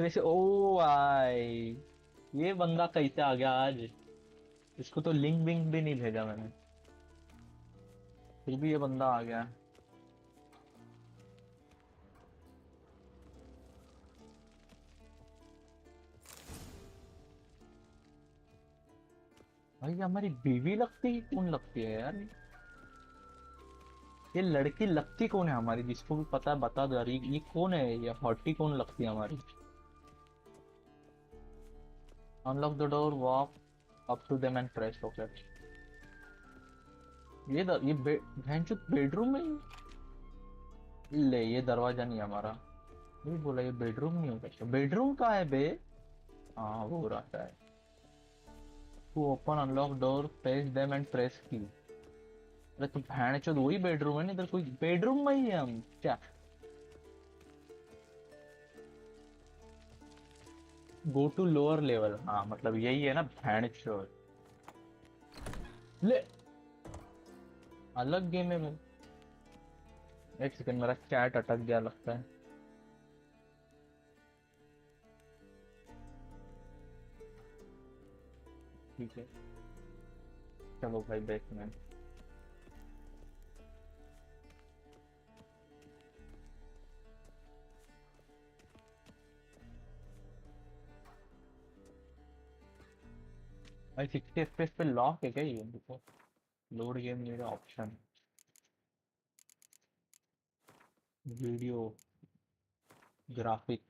वैसे ओ भाई, ये बंदा कैसे आ गया आज? इसको तो लिंक विंक भी नहीं भेजा मैंने, फिर भी ये बंदा आ गया। भाई ये हमारी बीवी लगती है, कौन लगती है यार? ये लड़की लगती कौन है हमारी, जिसको भी पता है बता दो यार, ये कौन है, ये हॉटी कौन लगती है हमारी? Unlock the door, walk up to them and press okay. ये भैंचोद बेडरूम में ले, ये दरवाजा नहीं है हमारा। ये बोला ये बेडरूम नहीं होगा, अच्छा बेडरूम कहाँ है बे? हाँ वो रहता है। To open unlock door press them and press key. अरे तो भैंचोद वही बेडरूम है ना, इधर कोई बेडरूम में ही है हम क्या? गो टू लोअर लेवल, हाँ मतलब यही है ना भैंचोद। ले, अलग गेम है वो। एक सेकंड, मेरा चैट अटक गया लगता है। ठीक है, चलो भाई बैक में। भाई 60 FPS पे लॉक है क्या ये? देखो, लोड गेम मेरा ऑप्शन, वीडियो, ग्राफिक।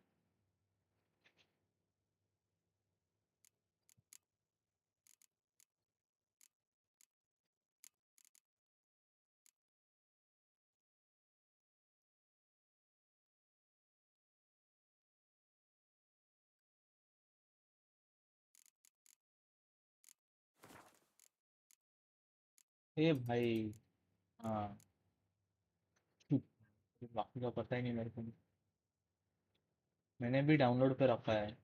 ए भाई, हाँ ठीक, बाकी का पता ही नहीं मेरे को। मैंने भी डाउनलोड पे रखा है।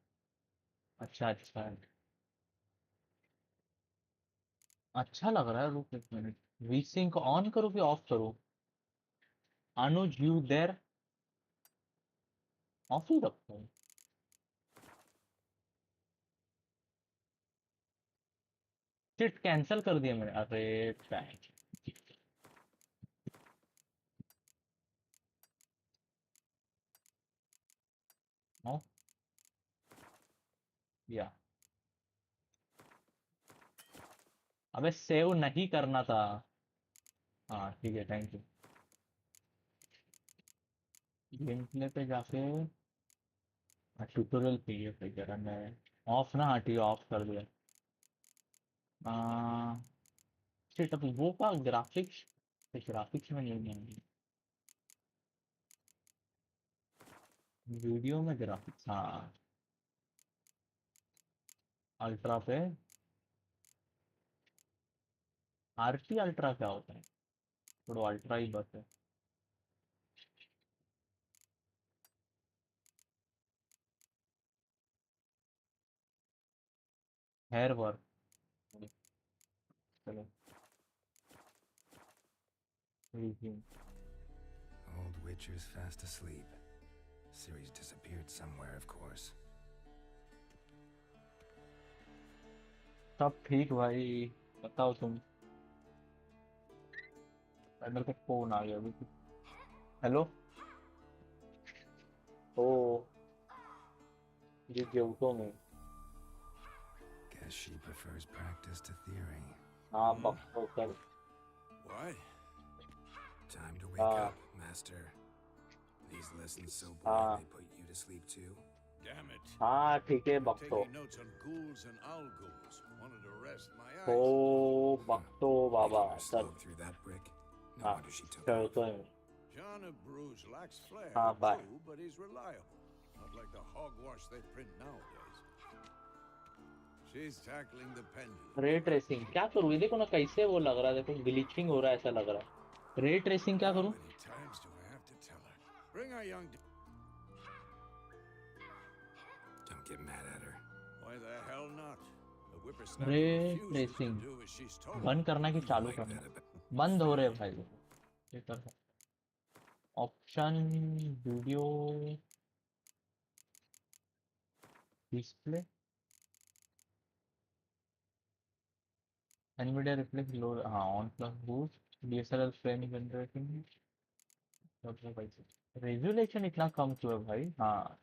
अच्छा अच्छा है। अच्छा लग रहा है, रुक एक मिनट। वी सिंक ऑन करो कि ऑफ करो? अनुज यू देर, ऑफ ही रखो। शिट, कैंसिल कर दिया मैंने, अरे टैंक। ऑफ, या अबे सेव नहीं करना था। हाँ ठीक है, थैंक यू। गेम प्ले पे जाके ट्यूटोरियल चाहिए फिर जरा मैं। ऑफ ना, हाँ ठीक है, ऑफ कर दिया। आ, शिट, अब वो का ग्राफिक्स, ग्राफिक्स में नहीं है। वीडियो में ग्राफिक्स, हाँ अल्ट्रा पे। आरटी अल्ट्रा क्या होता है? थोड़ा अल्ट्रा ही बस है। हेयर वर्क, चलो resume। Old Witcher's fast asleep. Ciri's disappeared somewhere, of course. सब ठीक भाई, बताओ तुम। भाई मेरे को फोन आ गया अभी। हेलो। ओ, ये गेउटो में। Guess she prefers practice to theory. हाँ बक्सो कर। What? Time to wake हाँ up, Master. These lessons so boring हाँ they put you to sleep too? Damn it. हाँ ठीक है I've been बक्सो। taking notes on ghouls and owl ghouls. Wanted to rest my eyes. ओ बक्सो बाबा Making her चल। slog through that brick? No हाँ wonder she took चल off. तो। John of Bruges lacks हाँ flair, bye. true, but he's reliable. Not like the hogwash they print nowadays. She's tackling the pendulum. Ray tracing क्या करूँ, ये देखो ना कैसे वो लग रहा है, देखो ग्लिचिंग हो रहा है ऐसा लग रहा है। रे ट्रेसिंग क्या How करूँ? many times do I have to tell her? Bring our young... Don't get mad at her. Why the hell not? The रे whippersnapper refuses to tracing do as she's told. बंद करना कि I चालू like करना? that about... बंद हो रहे भाई, ये कर। Option, video, display Nvidia reflex low, हाँ on plus boost DSLR frame generating resolution इतना कम क्यों है भाई? हाँ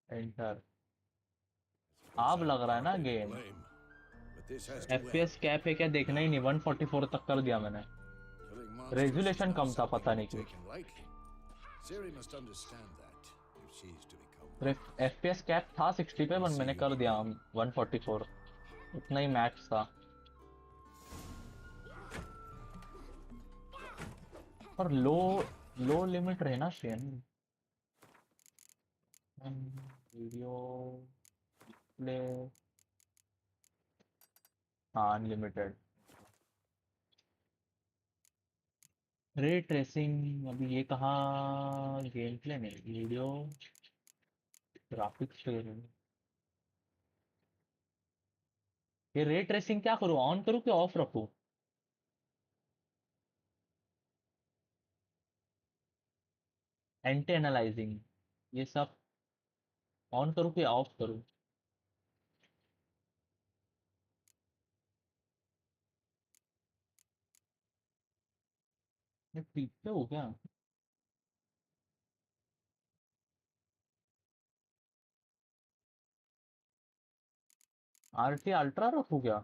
एंटर। Suppose आप I'm लग रहा है ना partly to game blame, but this has to end. FPS cap है क्या देखना ही नहीं, 144 तक कर दिया मैंने। Killing monsters is resolution not कम था something पता to नहीं be क्यों। taken lightly. Siri must understand that if she's to become wise. FPS cap था 60 पे I'll पर see मैंने you कर दिया begin. 144, उतना ही मैक्स था। पर लो लिमिट रहना चाहिए ना। वीडियो प्ले, हाँ अनलिमिटेड। रे ट्रेसिंग अभी ये कहा, गेम प्ले नहीं वीडियो ग्राफिक्स पे। ये रे ट्रेसिंग क्या करूँ, ऑन करूँ कि ऑफ रखूँ? एंटी एनालाइजिंग ये सब ऑन करूँ कि ऑफ करूँ? ये ठीक पे हो क्या? आरटी अल्ट्रा रखूँ क्या?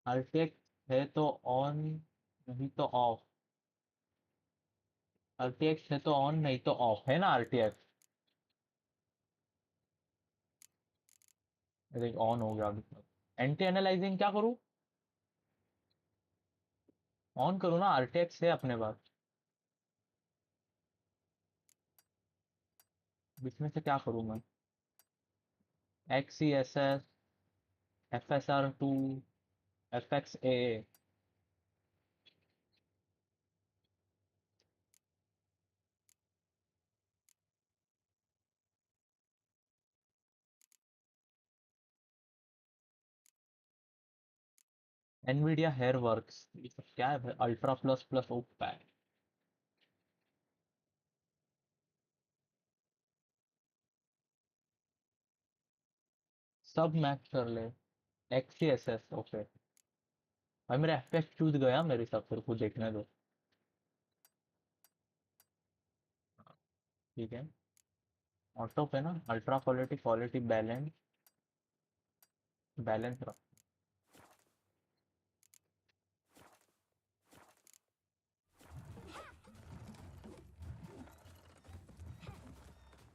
आरटीएक्स है तो ऑन, नहीं तो ऑफ। आरटीएक्स है तो ऑन नहीं तो ऑफ है ना आरटीएक्स। देख ऑन हो गया अभी। एंटी एनालाइजिंग क्या करूँ? ऑन करूँ ना, आरटीएक्स है अपने पास। इसमें से क्या करूँ मैं? X C S S, F S R two, F X A, Nvidia hair works, ये सब क्या है भाई? अल्ट्रा प्लस प्लस ओपैक सब मैच कर ले। X C S S okay भाई, मेरा एफ चूज गया मेरे हिसाब से, कुछ देखने दो। ठीक है ऑटो पे ना, ultra quality, quality balance, balance रख।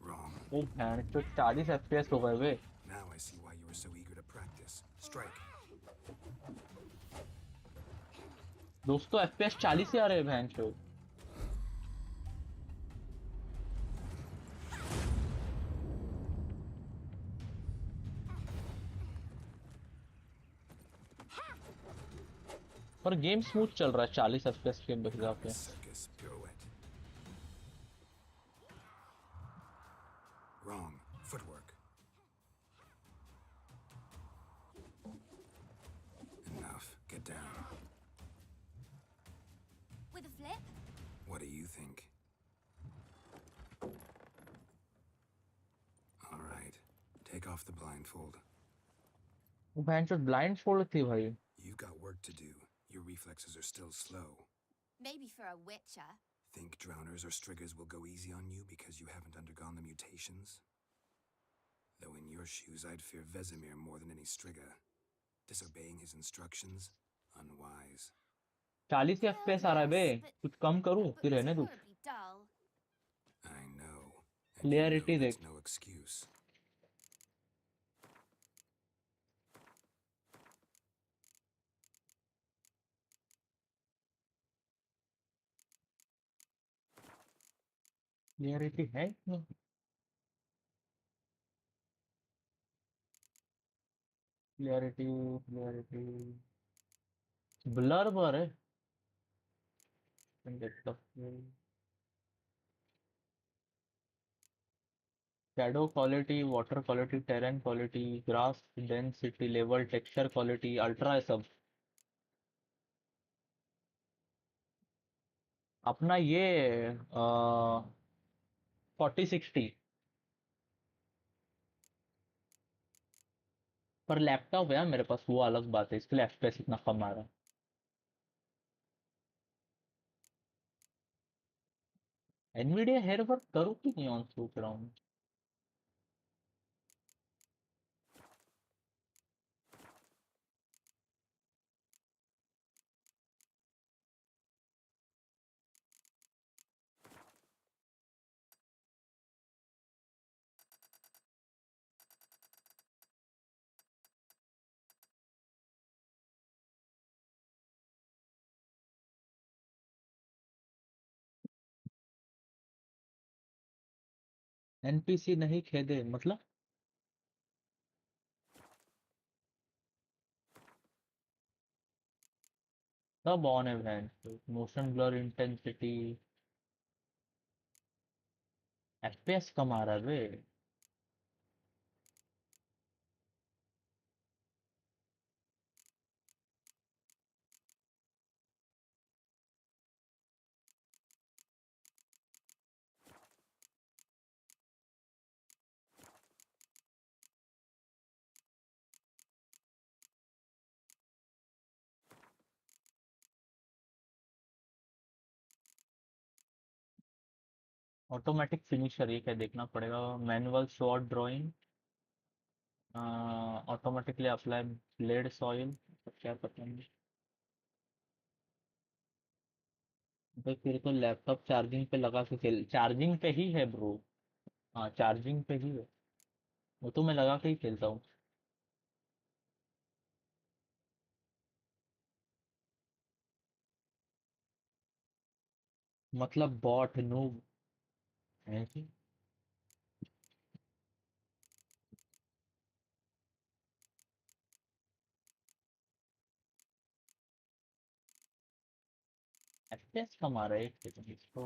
Wrong. ओ भैन तो 40 एफपीएस हो गए वे। Now I see why you were so eager to practice. Strike. दोस्तों एफपीएस 40 ही आ रहे हैं भैन चो। पर गेम स्मूथ चल रहा है 40 एफपीएस के हिसाब Not a से। circus pirouette. Wrong. Footwork. Enough. Get down. With a flip? What do you think? All right. Take off the blindfold. वो भैन चो ब्लाइंड फोल्ड थी भाई। You've got work to do. Your reflexes are still slow. Maybe for a witcher. Think drowners or striggers will go easy on you because you haven't undergone the mutations? Though in your shoes, I'd fear Vesemir more than any strigger. Disobeying his instructions? Unwise. 40 FPS आ रहा है बे, Yes, but कुछ कम करूँ but कि it's रहने दूँ? horribly dull. I know. And you know clarity that's देख। no excuse. Clarity है इसमें? क्लियरिटी, क्लियरिटी ब्लर बर है। Shadow quality, water quality, terrain quality, grass density level, texture quality, ultra है सब। अपना ये 4060। पर लैपटॉप है यार मेरे पास, वो अलग बात है, इसके लिए एफपीएस इतना कम आ रहा है। एनवीडिया हेयर वर्क करूँ कि नहीं ऑन सोच रहा हूँ। एनपीसी नहीं खेदे मतलब। सब ऑन है बहन, मोशन ब्लर इंटेंसिटी, एफपीएस कम आ रहा है बे। ऑटोमेटिक फिनिशर ये क्या देखना पड़ेगा। Manual short drawing, automatically apply blade soil, क्या पता नहीं। भाई फिर तो लैपटॉप चार्जिंग पे लगा के खेल, चार्जिंग पे ही है ब्रो। हाँ चार्जिंग पे ही है, वो तो मैं लगा के ही खेलता हूँ। मतलब बॉट नूब है कि। एफपीएस कम आ रहा है एक सेकंड इसको।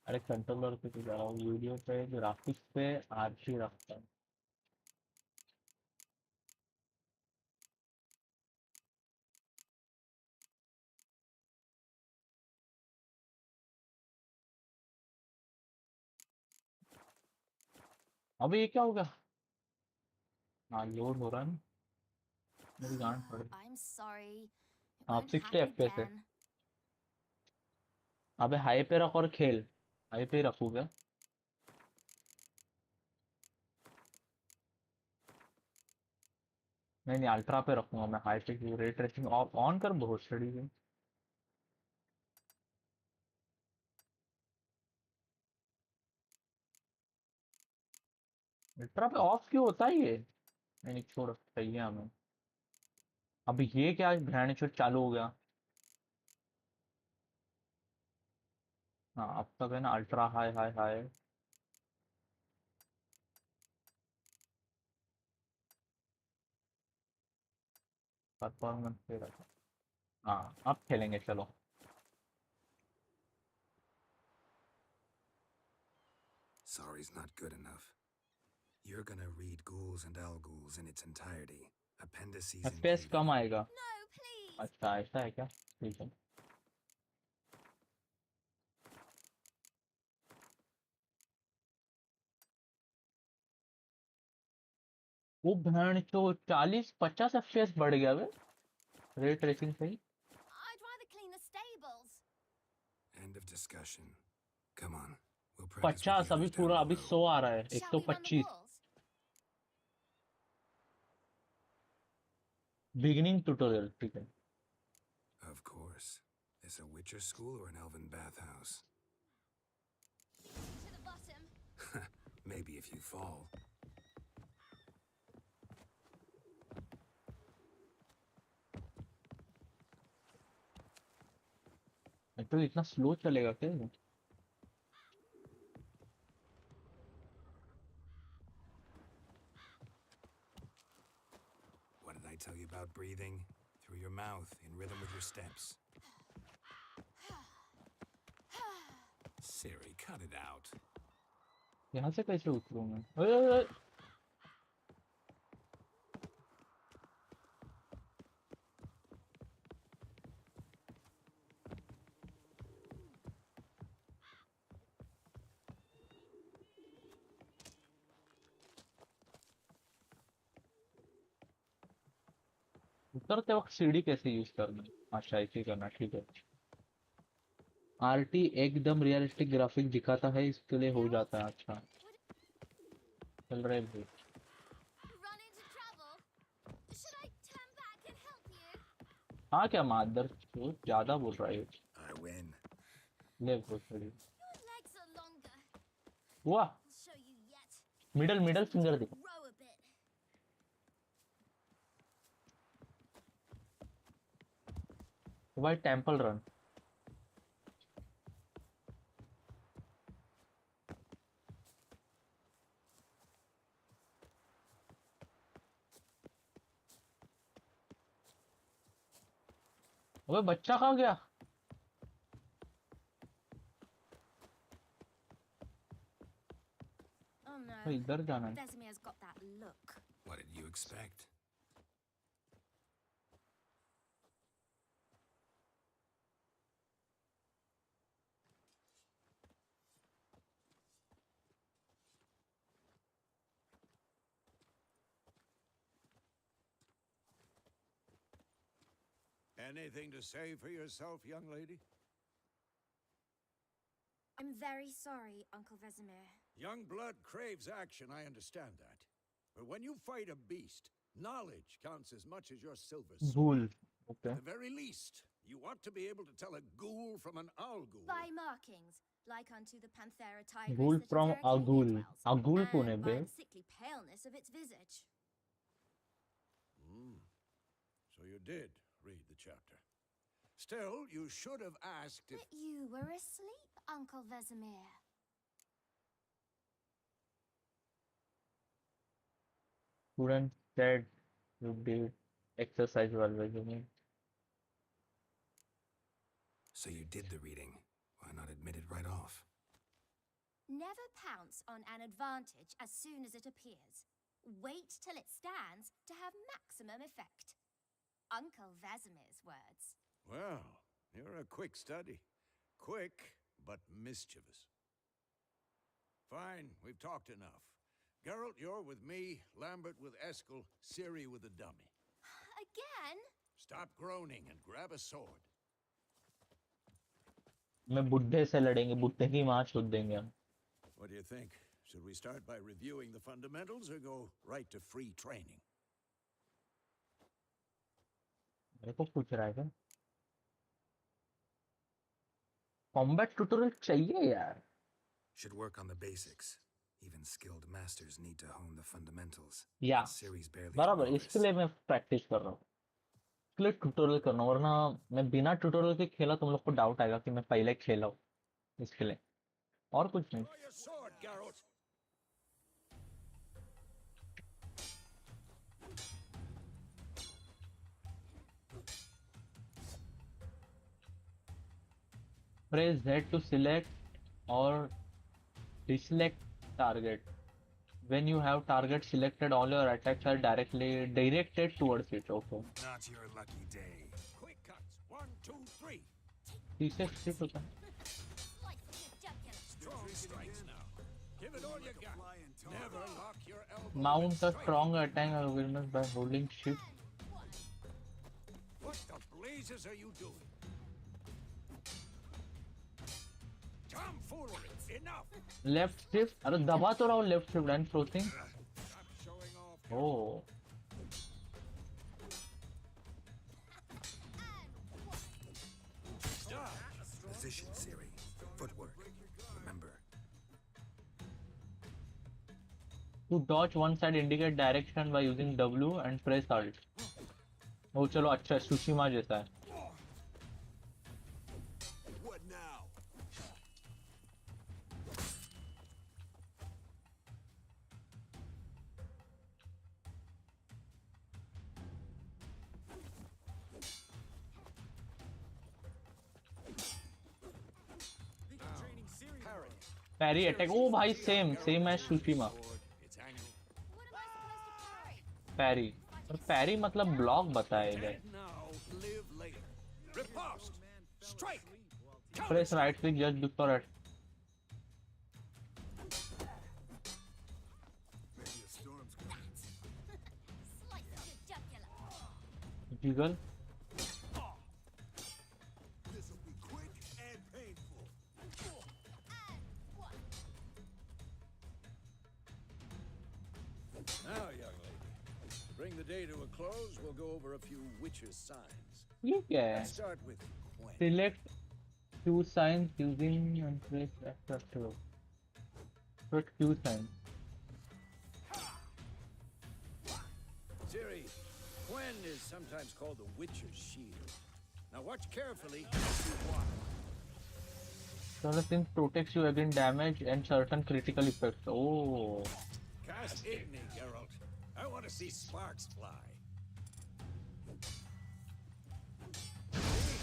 अरे कंट्रोलर पे तो जा रहा हूँ, वीडियो पे ग्राफिक्स पे आरजी रखता हूँ। अबे ये क्या होगा। हाँ लोड हो रहा है ना, मेरी गांड पड़ गई। I'm sorry. It हाँ won't 60 happen एफपीएस है। again. अबे हाई पे रख और खेल। हाई पे ही रखूंगा। नहीं नहीं अल्ट्रा पे रखूंगा मैं, हाई पे क्यों, रे ट्रेसिंग ऑफ ऑन कर बहुत स्टडी है। अल्ट्रा पे ऑफ क्यों होता है ये। नहीं नहीं छोड़, सही है हमें। अब ये क्या भैंड चोद चालू हो गया। हाँ अब तक है ना ultra high high high. Performance पे रखा। हाँ अब खेलेंगे चलो। Sorry's not good enough. You're gonna read Ghouls and Al-Ghouls in its entirety, appendices FPS included. कम आएगा। No, please. अच्छा ऐसा है क्या, ठीक है। वो भैंड चो 40 50 एफपीएस बढ़ गया वे, रे ट्रेसिंग से ही। I'd rather clean the stables. End of discussion. Come on, we'll practice with the 50 अभी others down पूरा, अभी below. 100 आ रहा है, Shall we run the 125। walls? Beginning tutorial ठीक है। Of course. This a Witcher school or an elven bathhouse? To the bottom. Maybe if you fall. तो इतना slow चलेगा क्या। What did I tell you about breathing? Through your mouth, in rhythm with your steps. Siri, cut it out. यहाँ से कैसे उतरूँ मैं। ओए, ओए, ओए। करते वक्त सीडी कैसे यूज करना है? अच्छा ऐसे ही करना, ठीक है। आरटी एकदम रियलिस्टिक ग्राफिक दिखाता है, इसके लिए हो जाता है। अच्छा चल रहे भाई। Run into trouble? Should I turn back and help you? हाँ क्या मादर चोद ज्यादा बोल रहा है। I win. ले वो थोड़ी। Your legs are longer. वाह, I'll show you yet. Middle middle finger दिखा। Row a bit. भाई टेंपल रन। अबे बच्चा कहाँ गया? Oh no. भाई इधर जाना है। Vesemir's got that look. What did you expect? Anything to say for yourself, young lady? I'm very sorry, Uncle Vesemir. Young blood craves action, I understand that. But when you fight a beast, knowledge counts as much as your silver sword. भूल। Okay. At the very least, you ought to be able to tell a ghoul from an owl ghoul. By markings, like unto the Panthera tigris Ghoul that from in Arcadia Agul. dwells, Agul कौन है and bay? by the sickly paleness of its visage. So you did read the chapter. Still, you should have asked if... But you were asleep, Uncle Vesemir. Student said you did exercise while resuming. So you did the reading. Why not admit it right off? Never pounce on an advantage as soon as it appears. Wait till it stands to have maximum effect. Uncle Vesemir's words. Well, you're a quick study. Quick, but mischievous. Fine, we've talked enough. Geralt, you're with me, Lambert with Eskel, Ciri with the dummy. Again? Stop groaning and grab a sword. मैं बुड्ढे से लड़ेंगे, बुड्ढे की माँ छूट देंगे हम। What do you think? Should we start by reviewing the fundamentals or go right to free training? मेरे को पूछ रहा है क्या? कॉम्बैट ट्यूटोरियल चाहिए यार। Should work on the basics. Even skilled masters need to hone the fundamentals. या And Ciri's barely बराबर, know इसके this. लिए मैं प्रैक्टिस कर रहा हूँ। इसके लिए ट्यूटोरियल करना, वरना मैं बिना ट्यूटोरियल के खेला तुम लोग को डाउट आएगा कि मैं पहले खेला हूँ। इसके लिए और कुछ नहीं। Draw your sword, Geralt! Press Z to select or deselect target. When you have target selected, all your attacks are directly directed towards it. Okay. Not your lucky day. Quick cuts! 1, 2, 3! पीछे shift होता है। Slice of your jugular. Strong strikes now. Give it all you got. Never lock your elbow. Mount when a striking. strong attack awareness by holding shift. What the blazes are you doing? Tomfoolery! Enough! Left shift. अरे दबा तो रहा हूँ left shift and crossing. Stop showing off. Oh. Stop! Position, Ciri. Footwork. Remember. To dodge one side, indicate direction by using W and press Alt. ओ चलो अच्छा है, सुशीमा जैसा है। What now? Parry. Parry attack, ओ भाई सेम है सुशीमा। It's angled. What am I supposed to parry? पैरी, और पैरी मतलब ब्लॉक बताया इधर। Dead now, live later. Riposte! Strike! Press right click just before it. Slice of your jugular. Jiggle This'll be quick and painful. Now, young lady, bring the day to a close. We'll go over a few witches' signs. ये क्या है? Let's start with Gwen. Select Q signs using and press active. Put Q sign. Siri, Gwen is sometimes called the Witcher's Shield. Now watch carefully and see why. Solar Sync protects you against damage and certain critical effects. Oh, Cast Igni, Geralt. I want to see sparks fly. See?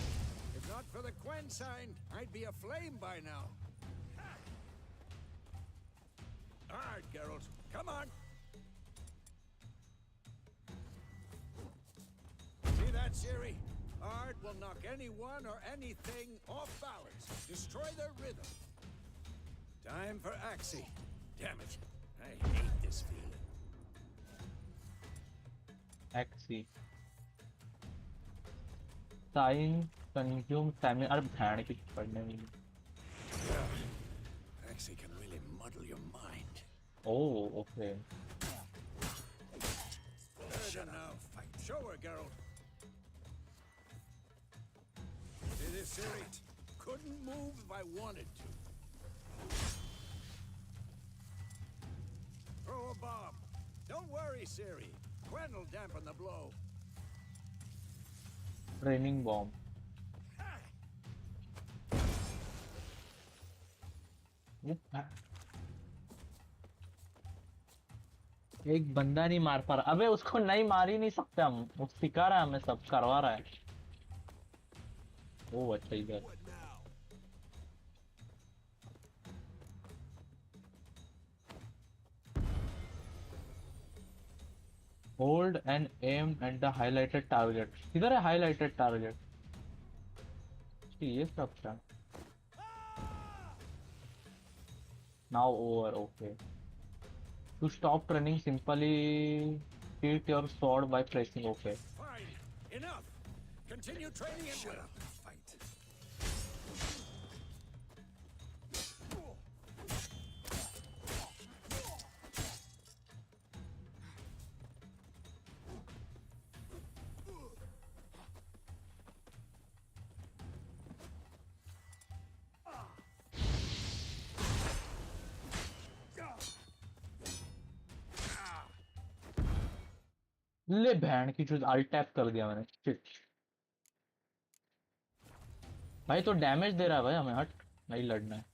If not for the Gwen sign, I'd be aflame by now. All right, Geralt, come on. See that, Siri? Art will knock anyone or anything off balance, destroy their rhythm. Time for Axie. Damn it, I hate this feeling. Axie. Sign consume stamina. अरे भैंड की पढ़ने में. Yeah, Axie can really muddle your mind. Oh, okay. Shut up. Fight. Show her, Geralt. See this, Siri? Couldn't move if I wanted to. Throw a bomb. Don't worry, Siri. Gwen will dampen the blow. Training bomb. एक बंदा नहीं मार पा रहा. अबे उसको नहीं मार ही नहीं सकते हम. वो सिखा रहा है हमें, सब करवा रहा है. ओ अच्छा इधर. What now? Hold and aim at the highlighted target. किधर है highlighted target? ये सब क्या? Now over. Okay. To stop running, simply hit your sword by pressing OK. Fine. Enough. Continue training and Shut win. up and fight. ले band की चीज alt tap कर दिया मैंने. Shit. भाई तो डैमेज दे रहा है भाई हमें. हट. नहीं लड़ना है.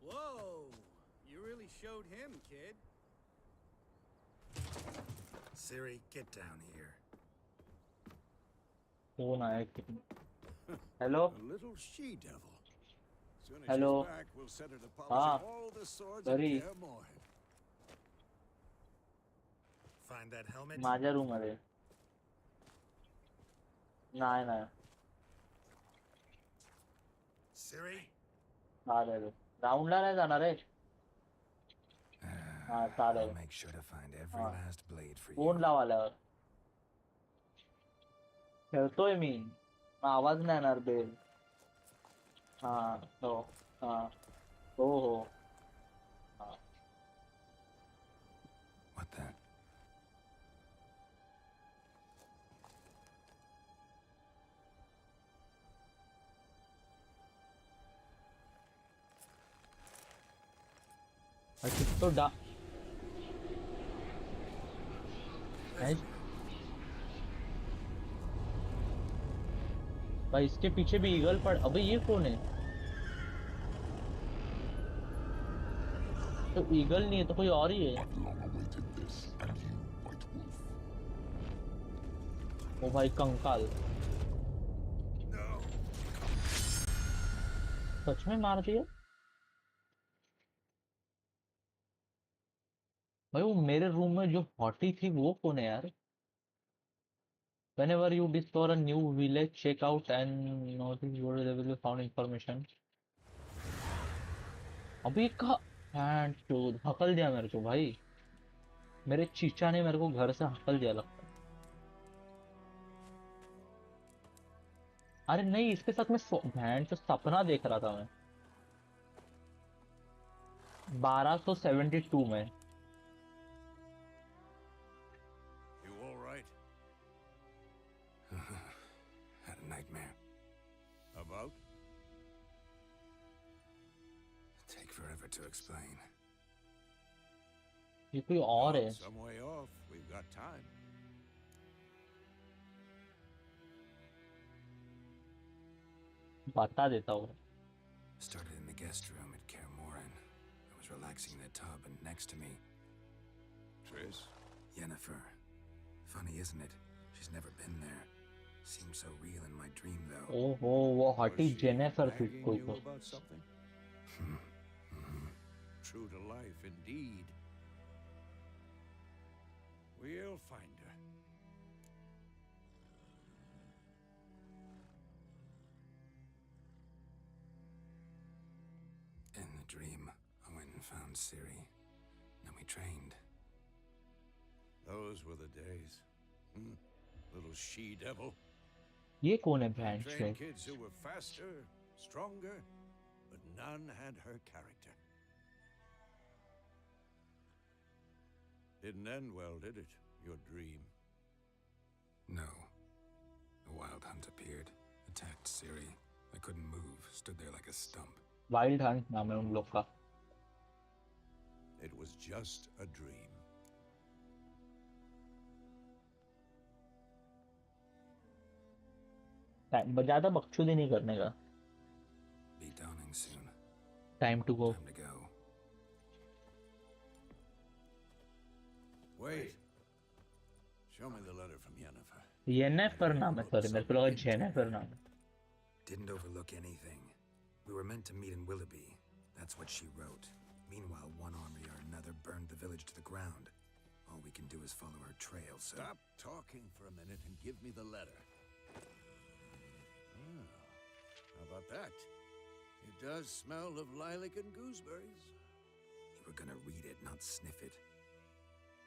Whoa! You really showed him, kid. Siri, get down here. Phone आया कितनी. Hello. A little she-devil. Soon as Hello. she's back, we'll set her to polish all the swords in Sorry. Kaer Morhen. Find that helmet? माझ्या room मध्ये. नाही नाही. Siri? चालेल. राऊंडला नाही जाणार आहे. हाँ, चालेल. I'll make sure to find every हाँ. last blade for you. Phone लावाल्यावर खेळतोय मी. आवाज नाही येणार बेल. हा. हो. हा. हो हो. हा. What then? अच्छा तो भाई इसके पीछे भी ईगल पड़. अबे ये कौन है? तो ईगल नहीं है तो कोई और ही है. ओ भाई कंकाल. सच में मार दिया भाई. वो मेरे रूम में जो हॉटी थी वो कौन है यार? Whenever you discover a new village, check out and notice where they will be found information. अभी का एंड चोद हकल दिया मेरे को भाई। मेरे चीचा ने मेरे को घर से हकल दिया लगता है। अरे नहीं, इसके साथ मैं बैंड जो सपना देख रहा था मैं 1272 में। You all right? Had a nightmare. About? Take forever to explain. ये कोई और Oh, है। some way off. We've got time. बता देता हूँ। Started in the guest room at Kaer Morhen. I was relaxing in the tub, and next to me, Triss? Yennefer. Funny, isn't it? She's never been there. Seemed so real in my dream, though. ओहो, वो Was हटी she Jennifer थी nagging कोई you को। about something? True to life, indeed. We'll find her. In the dream, I went and found Ciri. Then we trained. Those were the days. Little she-devil. ये कौन है band Trained से? kids who were faster, stronger, but none had her character. Didn't end well, did it? Your dream. No. A wild hunt appeared, attacked Ciri. I couldn't move, stood there like a stump. Wild Hunt नाम है उन लोग का। It was just a dream. ज्यादा बकचोदी नहीं करने का। Be dawning soon. Time to go. Time to go. Wait. Show me the letter from Yennefer. Yennefer नाम है, सॉरी मेरे को लगा जेनिफर नाम है। Didn't overlook anything. We were meant to meet in Willoughby. That's what she wrote. Meanwhile, one army or another burned the village to the ground. All we can do is follow her trail, so... Stop talking for a minute and give me the letter. Ah, how about that? It does smell of lilac and gooseberries. You were gonna read it, not sniff it.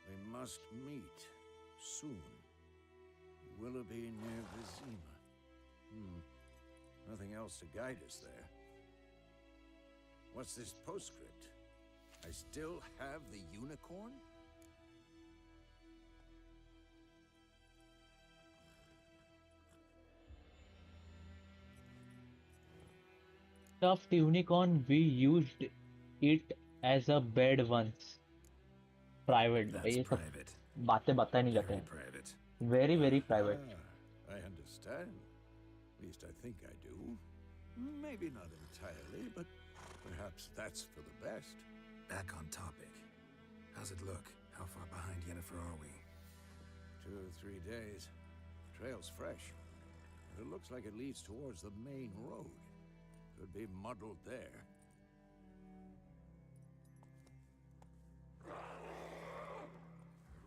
We must meet soon. Willoughby near Vizima. Nothing else to guide us there. What's this postscript? I still have the unicorn? Stuffed unicorn, we used it as a bed once. Private भाई, That's ये सब private. बातें बताई नहीं जाते Very हैं। private. Very very private. I understand. At least I think I do. Maybe not entirely, but perhaps that's for the best. Back on topic. How's it look? How far behind Yennefer are we? 2 or 3 days. Trail's fresh. But it looks like it leads towards the main road. Could be muddled there.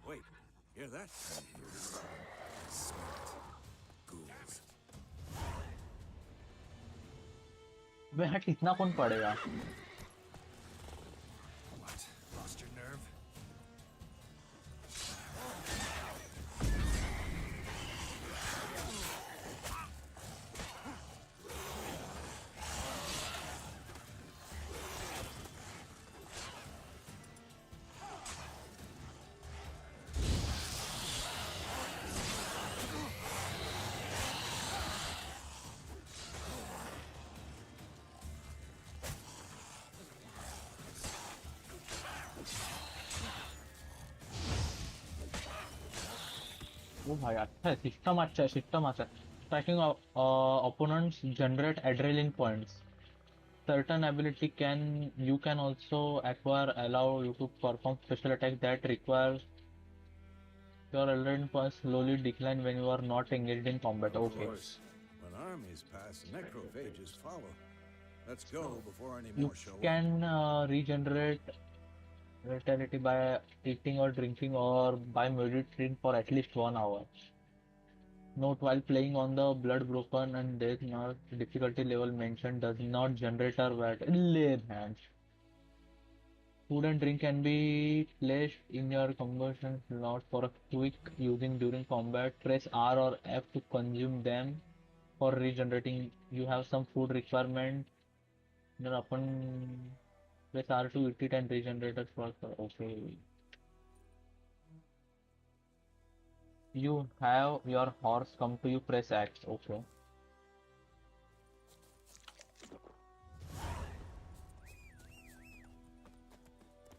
Wait, hear that? I smell it. Ghouls. मैं हट इतना कौन पड़ेगा? What? Lost your nerve? वो भाई अच्छा है, system अच्छा है, सिस्टम अच्छा है। Striking opponents generate adrenaline points. Certain ability you can also acquire allow you to perform special attack that requires your adrenaline points slowly decline when you are not engaged in combat. Of Okay. course. When armies pass, necrophages follow. Let's go before any You more show up. can regenerate vitality by eating or drinking or by meditating for at least 1 hour. Note: while playing on the Blood Broken and Death Mark, difficulty level mentioned does not generate or VAT. Food and drink can be placed in your conversion slot for a quick using during combat. Press R or F to consume them. For regenerating, you have some food requirement. Then upon press R to eat it and regenerate it for okay. You have your horse come to you, press X. Okay.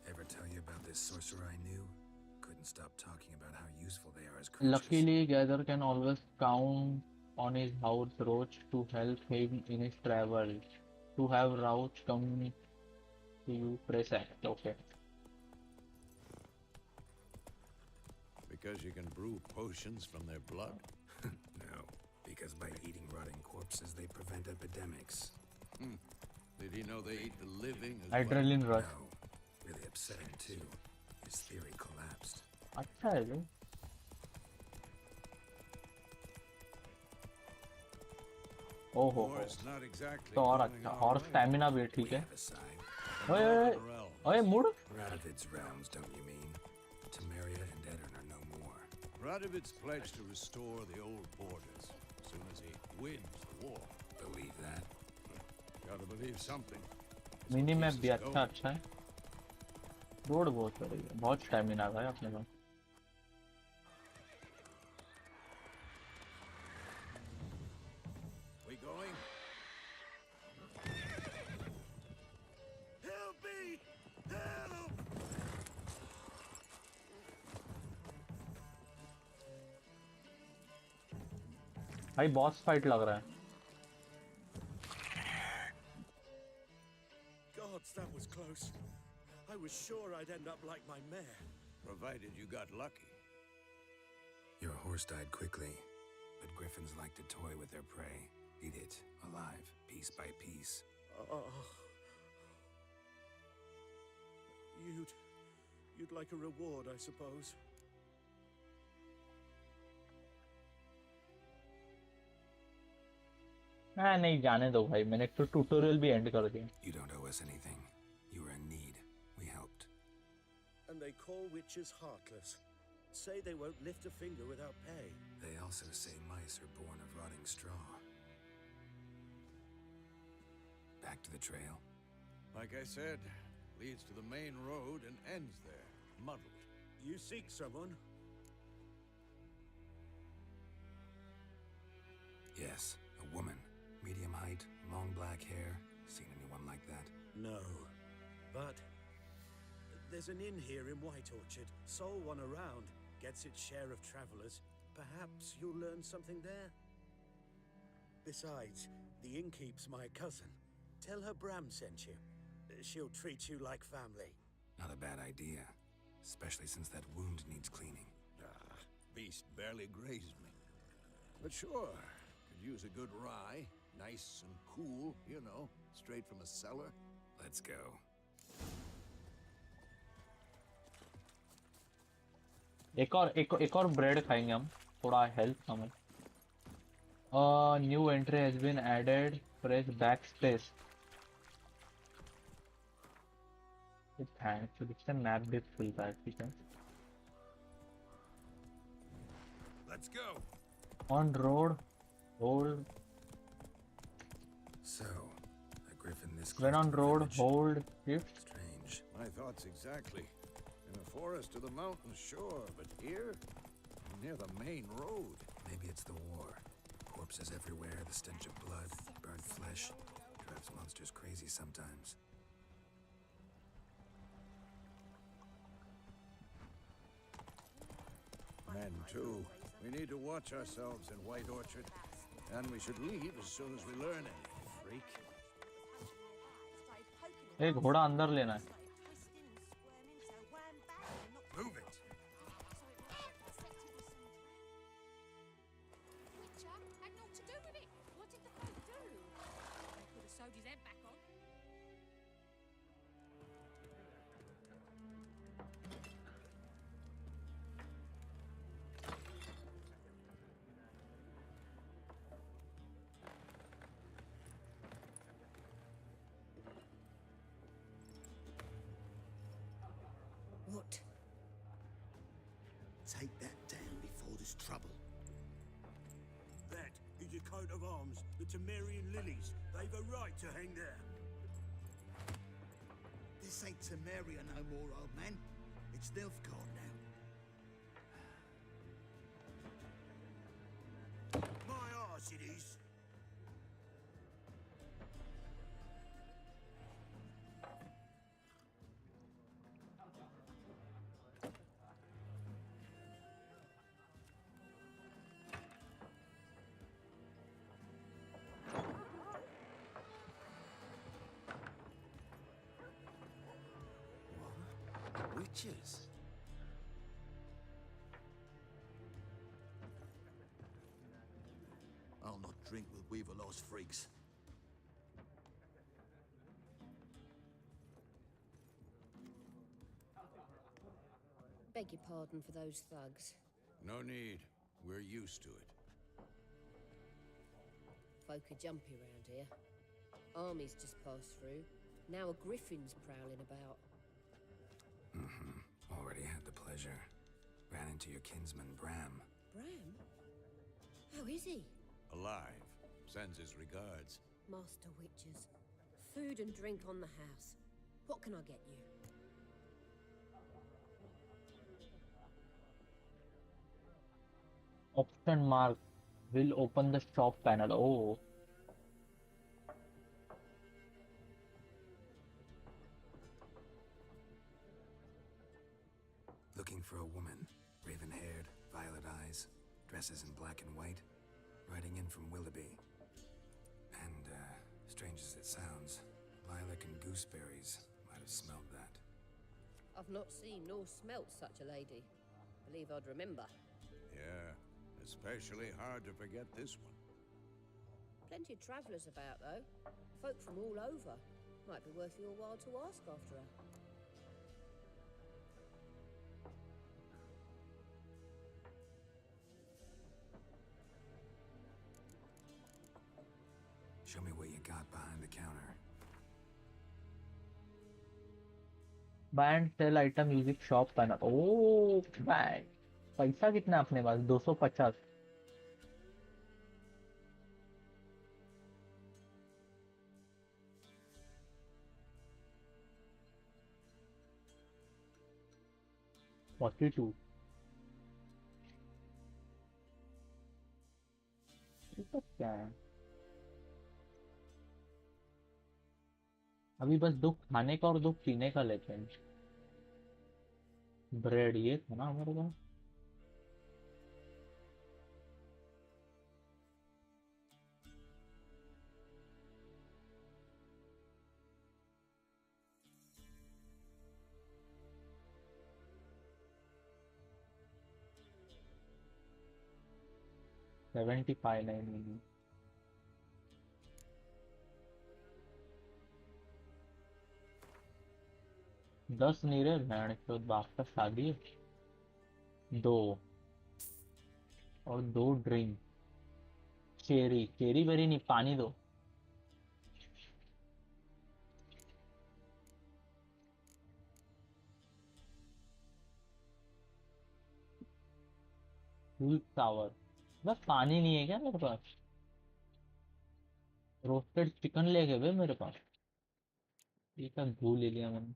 Ever tell you about this sorcerer I knew? Couldn't stop talking about how useful they are as creatures. Luckily, Gather can always count on his house Roach to help him in his travels. To have Roach come to you, press X. Okay. Because you can brew potions from their blood? No, because by eating rotting corpses, they prevent epidemics. Did he know they eat the living as well? Adrenaline rush. No, really upsetting too. His theory collapsed. अच्छा है जो ओहो War's not exactly तो और going अच्छा our और way. Stamina भी We ठीक है have a side. ओए Northern realms. ओए मुड़ Radovid's realms, don't you mean? Temeria and Edirn are no more. Radovid's pledged to restore the old borders as soon as he wins the war. Believe that? Gotta believe something. Mini map भी Keeps us अच्छा going. अच्छा है road बहुत बड़ी है बहुत stamina है अपने पास We going? Help me! Help! भाई बॉस फाइट लग रहा है Gods, that was close. I was sure I'd end up like my mare. Provided you got lucky. Your horse died quickly, but griffins like to toy with their prey. Eat it, alive, piece by piece. Oh. You'd like a reward, I suppose. हाँ नहीं जाने दो भाई मैंने तो tutorial भी and कर दिया You don't owe us anything. You were in need. We helped. And they call witches heartless. Say they won't lift a finger without pay. They also say mice are born of rotting straw. Back to the trail. Like I said, leads to the main road and ends there, muddled. You seek someone? Yes, a woman. Medium height, long black hair. Seen anyone like that? No. But there's an inn here in White Orchard. Sole one around. Gets its share of travelers. Perhaps you'll learn something there? Besides, the innkeep's my cousin. Tell her Bram sent you. She'll treat you like family. Not a bad idea. Especially since that wound needs cleaning. Beast barely grazed me. But sure, could use a good rye. Nice and cool, you know, straight from a cellar. Let's go. एक और bread खाएंगे हम थोड़ा health हमें new entry has been added press backspace thanks इससे map भी खुलता है ठीक है Let's go. On road hold So, a griffin this when close on to the road village? hold shift Strange. My thoughts exactly. In the forest or the mountains, sure, but here? Near the main road. Maybe it's the war. Corpses everywhere, the stench of blood, burnt flesh. Drives monsters crazy sometimes. Men, too. We need to watch ourselves in White Orchard. And we should leave as soon as we learn anything, freak. एक घोड़ा अंदर लेना है Move it! Witcher had naught to do with it. What did the folk do? They could have sewed his head back on. take that down before there's trouble. That is a coat of arms, the Temerian lilies. They've a right to hang there. This ain't Temeria no more, old man. It's Nilfgaard now. My arse it is. Witches? I'll not drink with Weaverlaw's freaks. Beg your pardon for those thugs. No need. We're used to it. Folk are jumpy round here. Armies just passed through. Now a griffin's prowling about. Already had the pleasure. Ran into your kinsman, Bram. Bram? How is he? Alive. Sends his regards. Master Witches. Food and drink on the house. What can I get you? Option mark will open the shop panel. Oh, Looking for a woman. Raven-haired, violet eyes, dresses in black and white. Riding in from Willoughby. And, strange as it sounds, lilac and gooseberries might have smelled that. I've not seen nor smelt such a lady. Believe I'd remember. Yeah. Especially hard to forget this one. Plenty of travellers about, though. Folk from all over. Might be worth your while to ask after her. Show me what you got behind the counter. buy and sell item using shop panel. Oh, buy. पैसा कितना है अपने पास? 250. $42. ये सब क्या है? अभी बस दो खाने का और दो पीने का लेते हैं. ब्रेड ये था ना हमारे पास. $75.99. 10 नहीं रहे भैंड चोद बाप का शादी है. 2 और 2 ड्रिंक. चेरी चेरी बेरी नहीं, पानी दो. स्वीट सावर. बस पानी नहीं है क्या मेरे पास? रोस्टेड चिकन ले गए बे मेरे पास. ये क्या भूल ले लिया मैंने.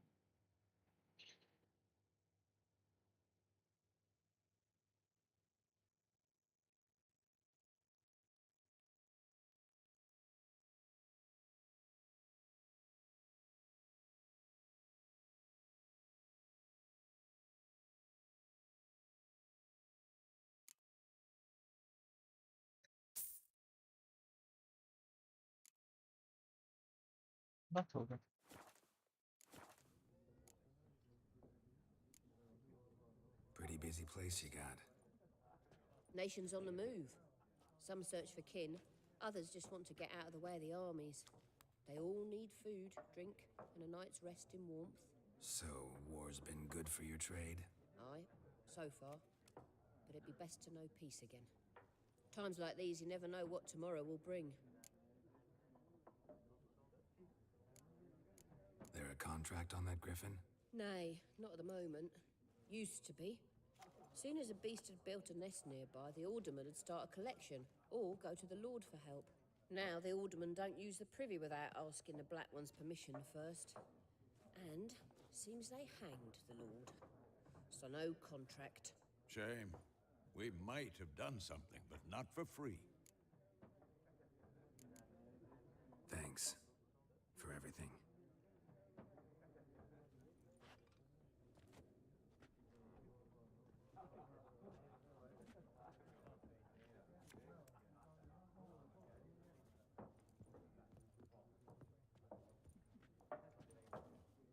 बस हो गया. Pretty busy place you got. Nations on the move. Some search for kin, others just want to get out of the way of the armies. They all need food, drink, and a night's rest in warmth. So, war's been good for your trade? Aye, so far. But it'd be best to know peace again. Times like these, you never know what tomorrow will bring. There a contract on that griffin? Nay, not at the moment. Used to be. Soon as a beast had built a nest nearby, the alderman would start a collection, or go to the Lord for help. Now the aldermen don't use the privy without asking the Black One's permission first. And seems they hanged the Lord. So no contract. Shame. We might have done something, but not for free. Thanks for everything.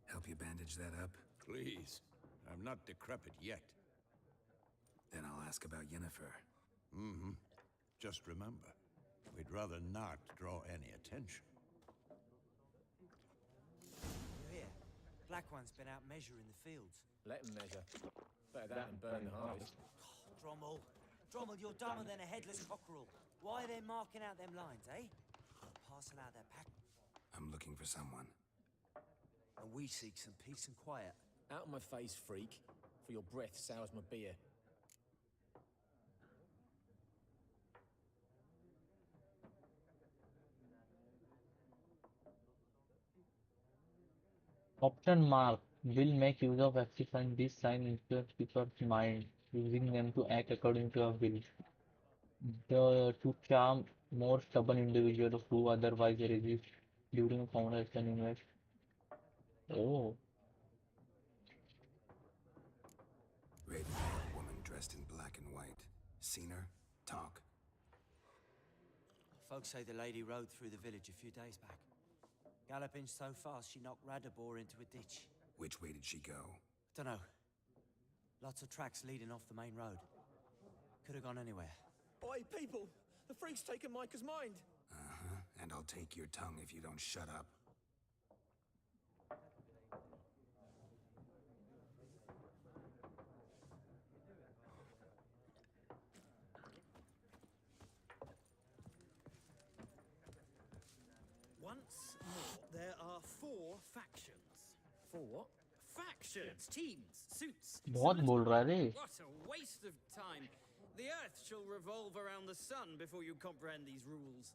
Help you bandage that up? Please. I'm not decrepit yet. Then I'll ask about Yennefer. Mm-hmm. Just remember, we'd rather not draw any attention. You're here. Black One's been out measuring the fields. Let him measure. Better that than burn the harvest. Drommel. Drommel, you're dumber than a headless cockerel. Why are they marking out them lines, eh? Parcel out their pack. I'm looking for someone. And we seek some peace and quiet. Out of my face, freak. For your breath sours my beer. Option mark will make use of actifying this sign influence people's mind, using them to act according to a will. To charm more stubborn individuals who otherwise resist during conversation invest. Oh, Raven-haired woman dressed in black and white. Seen her? Talk. Folks say the lady rode through the village a few days back. Galloping so fast she knocked Radabor into a ditch. Which way did she go? Dunno. Lots of tracks leading off the main road. Could have gone anywhere. Oi, people! The freak's taken Micah's mind! Uh-huh. And I'll take your tongue if you don't shut up. Once more, there are 4 factions. For what? Factions, teams, suits. बहुत बोल रहा है रे. What a waste of time. The Earth shall revolve around the sun before you comprehend these rules.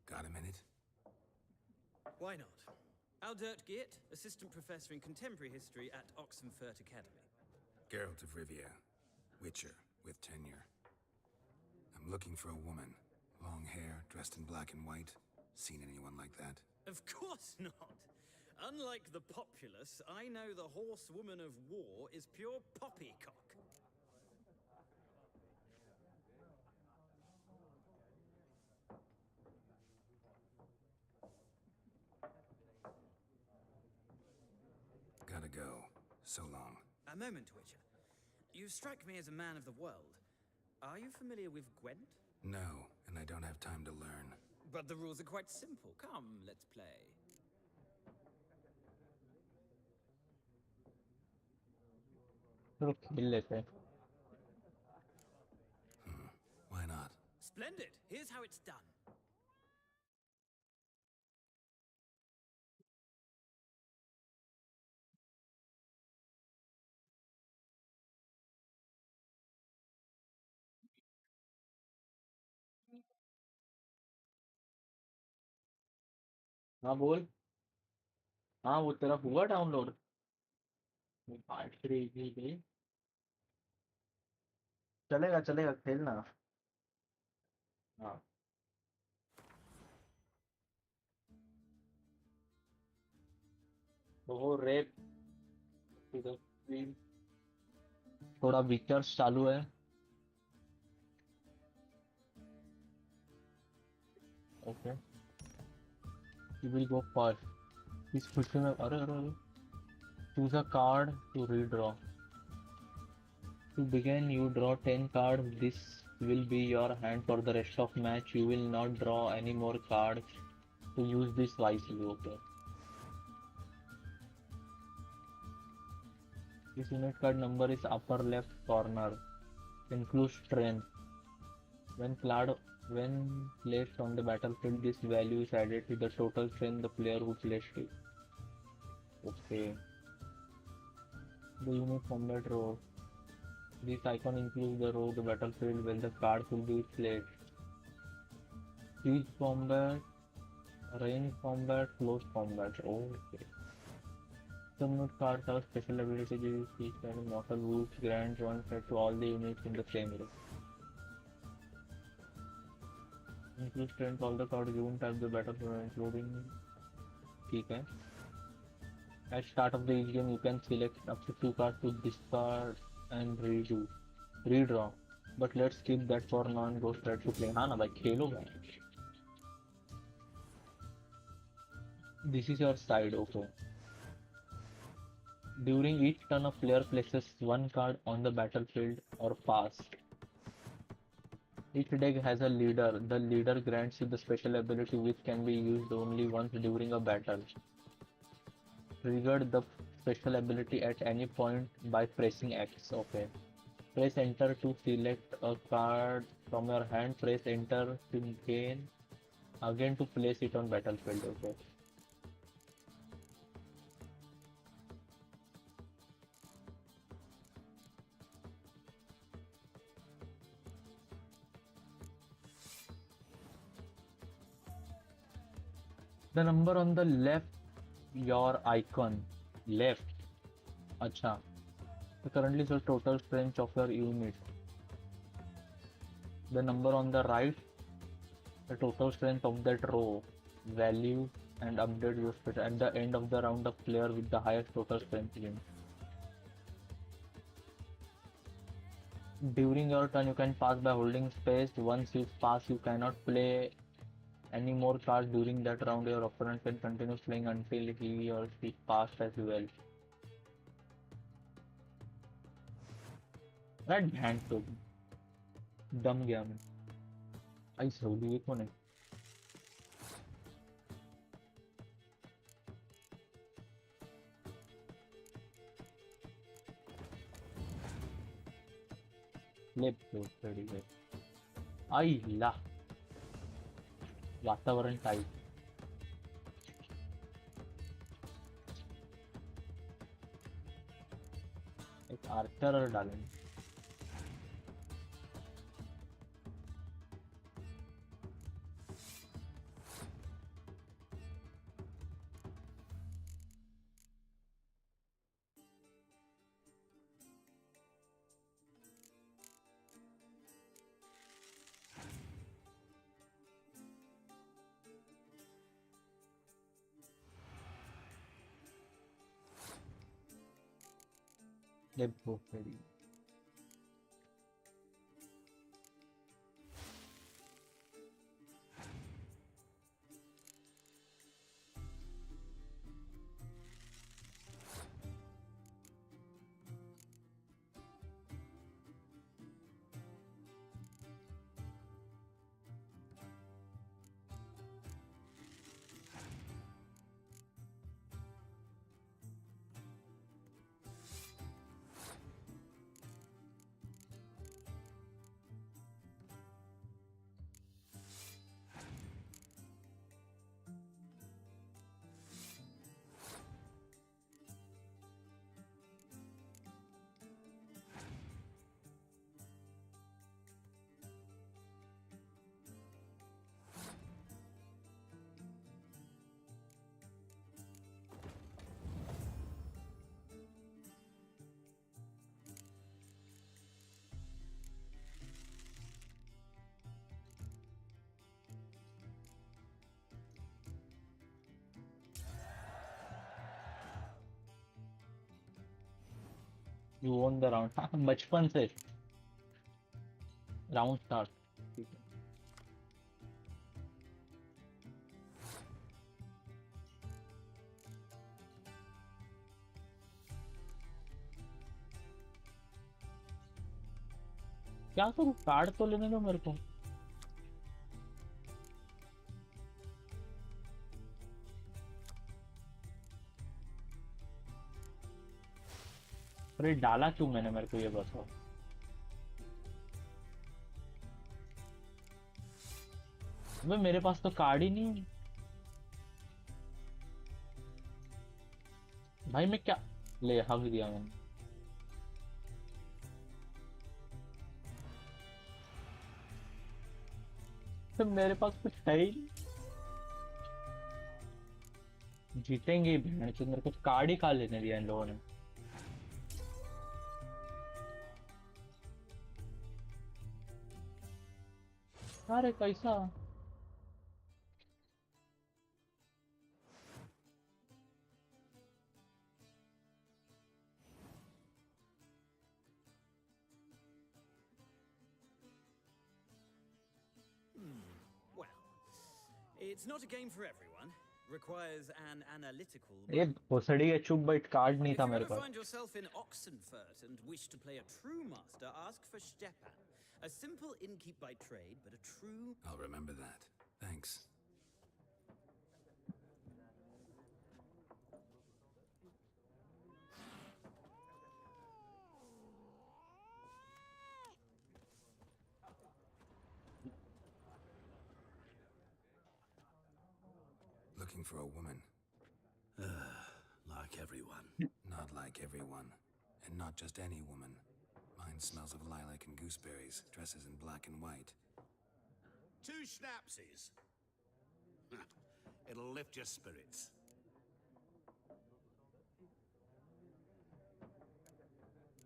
Got a minute? Why not? Aldert Geert, Assistant Professor in Contemporary History at Oxenfurt Academy. Geralt of Rivia. Witcher, with tenure. I'm looking for a woman. Long hair, dressed in black and white. Seen anyone like that? Of course not. Unlike the populace, I know the horsewoman of war is pure poppycock. Gotta go. So long. A moment, Witcher. You strike me as a man of the world. Are you familiar with Gwent? No, and I don't have time to learn. But the rules are quite simple. Come, let's play. चलो खेल लेते हैं. Why not? Splendid. Here's how it's done. हाँ बोल. हाँ वो तेरा हुआ डाउनलोड. चलेगा चलेगा खेलना. हाँ. वो रेप थोड़ा विचर्स चालू है. Okay. You will go first. इस खुशी में अरे अरे अरे. Choose a card to redraw. To begin, you draw 10 cards. This will be your hand for the rest of match. You will not draw any more cards. To use this wisely, okay. This unit card number is upper left corner. Includes strength. When placed on the battlefield, this value is added to the total strength the player who placed it. Okay. The unit combat row. This icon includes the row, the battlefield, when the cards will be played. Siege combat, range combat, close combat. Okay. Some unit cards have special abilities use each kind of mortal wounds grant one set to all the units in the same row. Include strength all the cards given type the battlefield including ठीक है. At start of the each game you can select up to 2 cards to discard and redraw. But let's skip that for now and go straight to play. हाँ ना भाई खेलो भाई. This is your side, okay. During each turn a player places one card on the battlefield or pass. Each deck has a leader. The leader grants you the special ability which can be used only once during a battle. Trigger the special ability at any point by pressing X. Okay. Press enter to select a card from your hand. Press enter to gain again to place it on battlefield. Okay. The number on the left, your icon, left. Acha. So currently the total strength of your unit. The number on the right, the total strength of that row, value and update your special. At the end of the round, the player with the highest total strength wins. During your turn, you can pass by holding space. Once you pass, you cannot play any more cards during that round. Your opponent can continue playing until he or she passed as well. Right hand to दम गया मैं. आई Saudi ये कौन है? Left खड़ी है. आई ला वातावरण tight. एक आर्चर डालेंगे. लेफ्ट खड़ी. You won the round. हाँ बचपन से राउंड स्टार्ट. क्या करूँ? कार्ड तो लेने दो मेरे को. अरे डाला क्यों मैंने? मेरे को ये बताओ. अबे मेरे पास तो कार्ड ही नहीं है भाई. मैं क्या ले हक दिया मैंने. तो मेरे पास कुछ है ही नहीं। जीतेंगे ही भेड़ चोद, मेरे को कार्ड ही खा लेने दिया इन लोगों ने। अरे कैसा? Well, it's not a game for everyone. Requires an analytical ये mind. भोसड़ी के चुप बैठ कार्ड नहीं If था you मेरे ever pass. find yourself in Oxenfurt and wish to play a true master, ask for Stepan. A simple innkeep by trade, but a true... I'll remember that. Thanks. Looking for a woman. Like everyone. Not like everyone. And not just any woman. Mine smells of lilac and gooseberries, dresses in black and white. 2 schnapsies. It'll lift your spirits.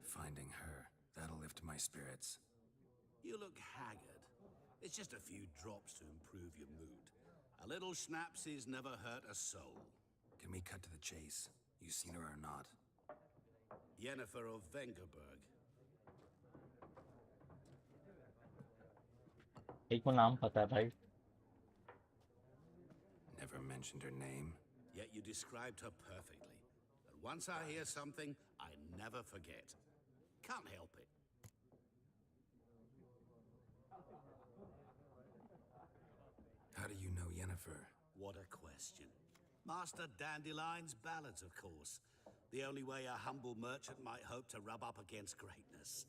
Finding her, that'll lift my spirits. You look haggard. It's just a few drops to improve your mood. A little schnapsies never hurt a soul. Can we cut to the chase? You seen her or not? Yennefer of Vengerberg. एक को नाम पता है भाई। Never mentioned her name. Yet you described her perfectly. And once I hear something, I never forget. Can't help it. How do you know Yennefer? What a question. Master Dandelion's ballads, of course. The only way a humble merchant might hope to rub up against greatness.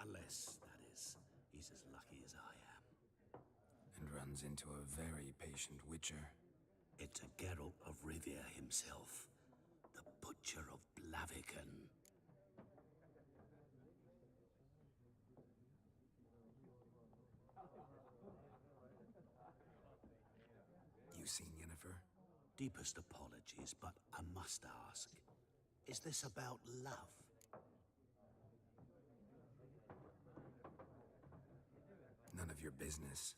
Unless, that is, he's as lucky as I am. And runs into a very patient witcher. It's a Geralt of Rivia himself. The Butcher of Blaviken. You seen Yennefer? Deepest apologies, but I must ask. Is this about love? None of your business.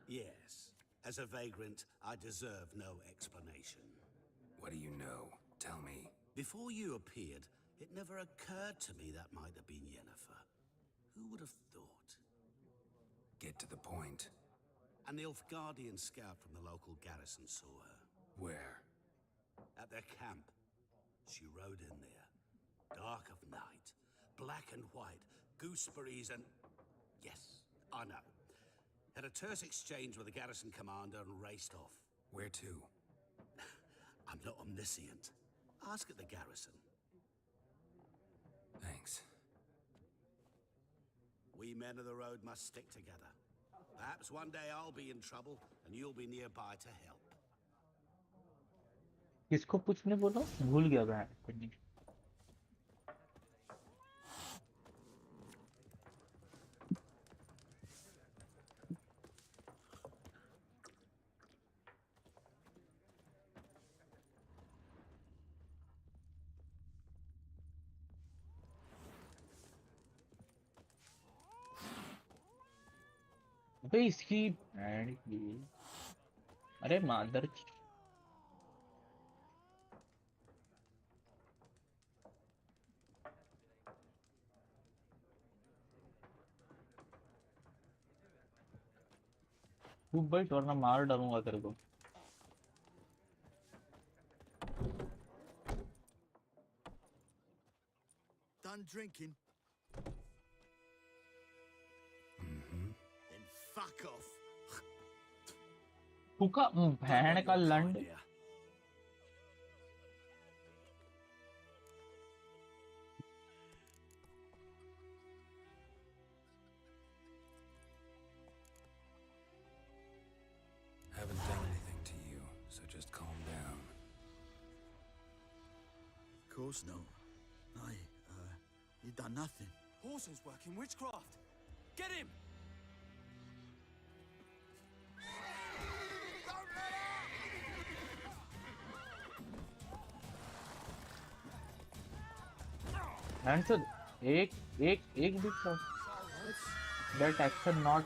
Yes. As a vagrant, I deserve no explanation. What do you know? Tell me. Before you appeared, it never occurred to me that might have been Yennefer. Who would have thought? Get to the point. An Nilfgaardian scout from the local garrison saw her. Where? At their camp. She rode in there. Dark of night. Black and white. Gooseberries and... Yes, I know. Had a terse exchange with the garrison commander and raced off. Where to? I'm not omniscient. Ask at the garrison. Thanks. We men of the road must stick together. Perhaps one day I'll be in trouble and you'll be nearby to help. किसको पूछने बोला? भूल गया मैं। अबे इसकी band की। अरे मादर। तू बैठ वरना मार डालूंगा तेरे को। Done drinking? Then fuck off. तू का भैंड का लंड। Haven't done anything to you, so just calm down. Of course no. You done nothing. Horses work in witchcraft. Get him! And so एक भी that action not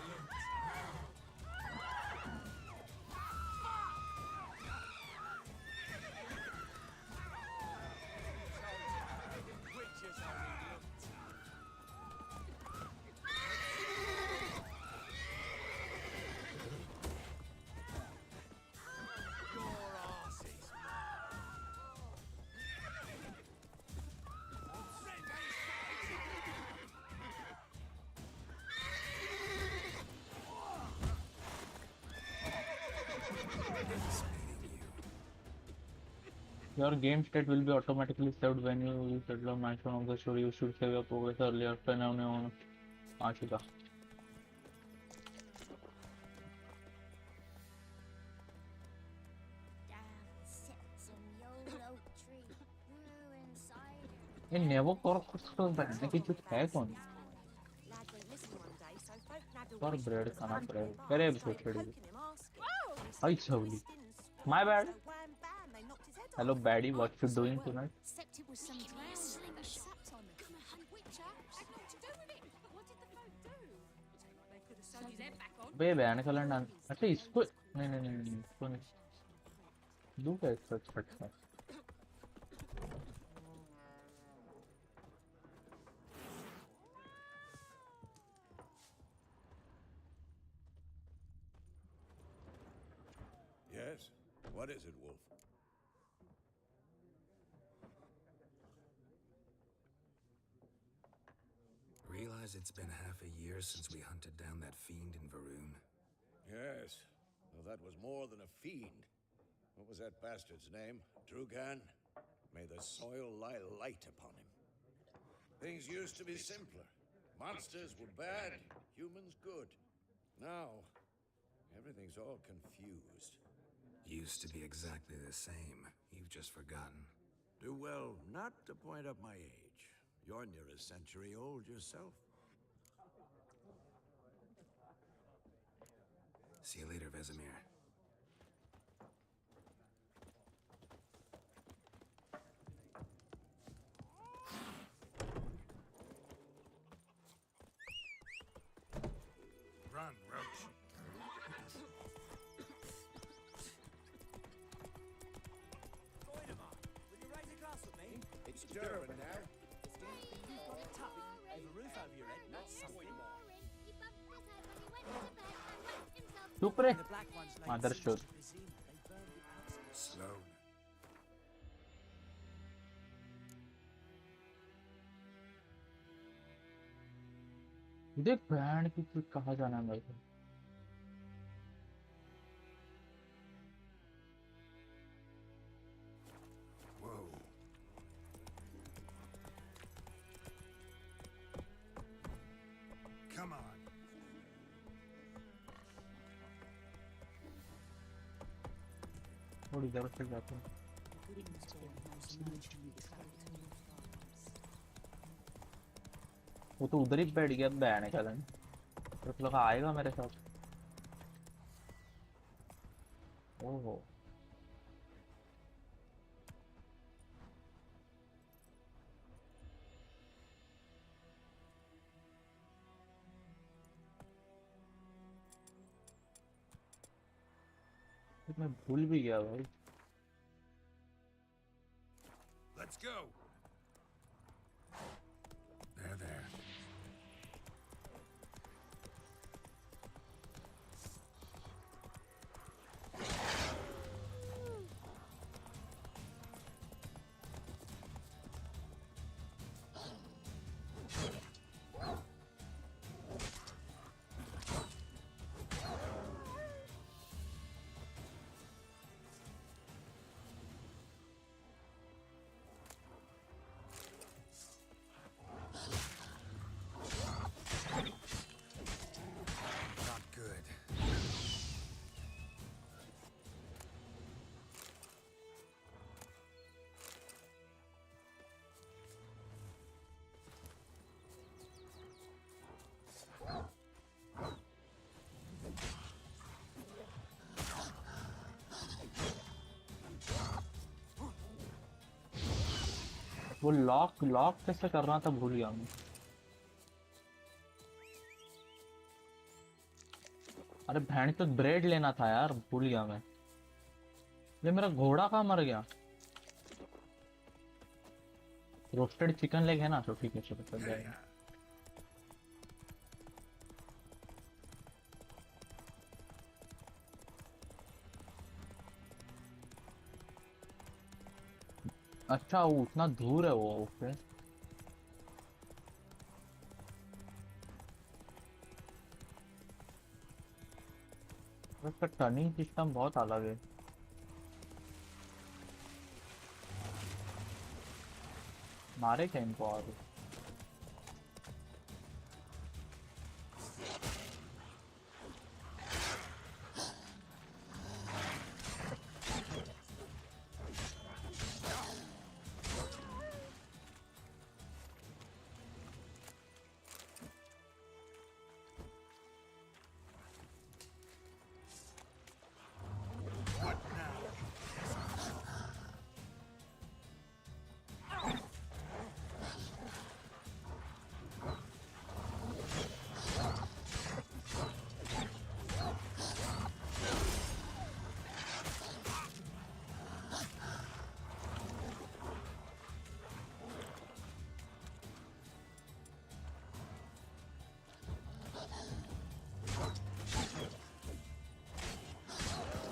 your game state will be automatically saved when you settle a milestone of the story. You should save your progress earlier. Ashika. ये नेवो corpus बनने की कुछ है कौन और bread खाना पड़ेगा करे छोटे आई छवली my bad hello baddie what you doing tonight बे बैन कैलेंडर अच्छा इसको नहीं इसको नहीं दू क्या इसका छटका Yes? What is it, Wolf? Realize it's been half a year since we hunted down that fiend in Varun? Yes. Well, that was more than a fiend. What was that bastard's name? Drugan? May the soil lie light upon him. Things used to be simpler. Monsters were bad, humans good. Now, everything's all confused. Used to be exactly the same. You've just forgotten. Do well not to point up my age. You're near a century old yourself. See you later, Vesemir. Run, Roach. Voidemar, will you raise a glass with me? It's Durban now. You've got a tub with a roof over your head, that's something. चुप रे The black ones laid Mother siege should to Vizima. They burned it out. Slow. देख band की तू कहाँ जाना है मेरे को Whoa. Come on. थोड़ी इधर से जाते हैं वो तो उधर ही बैठ गया बैंड का दिन तो लगा आएगा मेरे साथ ओहो मैं भूल भी गया भाई Let's go. There. वो लॉक लॉक कैसे करना था भूल गया मैं। अरे भैंस तो ब्रेड लेना था यार, भूल गया मैं। ये मेरा घोड़ा कहाँ मर गया। रोस्टेड चिकन लेग है ना, तो ठीक है चलो चल जाएगा। अच्छा वो उतना दूर है वो, ओके। उसका टर्निंग सिस्टम बहुत अलग है। मारे क्या इनको और।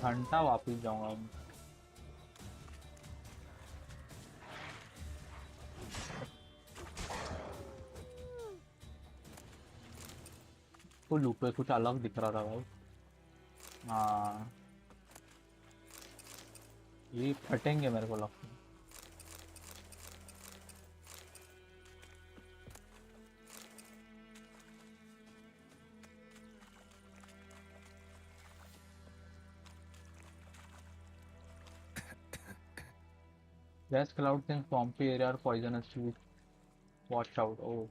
घंटा वापिस जाऊंगा मैं। तो लूप पे कुछ अलग दिख रहा था भाई। हाँ ये फटेंगे मेरे को लगता है। Gas clouds in swampy area are poisonous to watch out. Oh,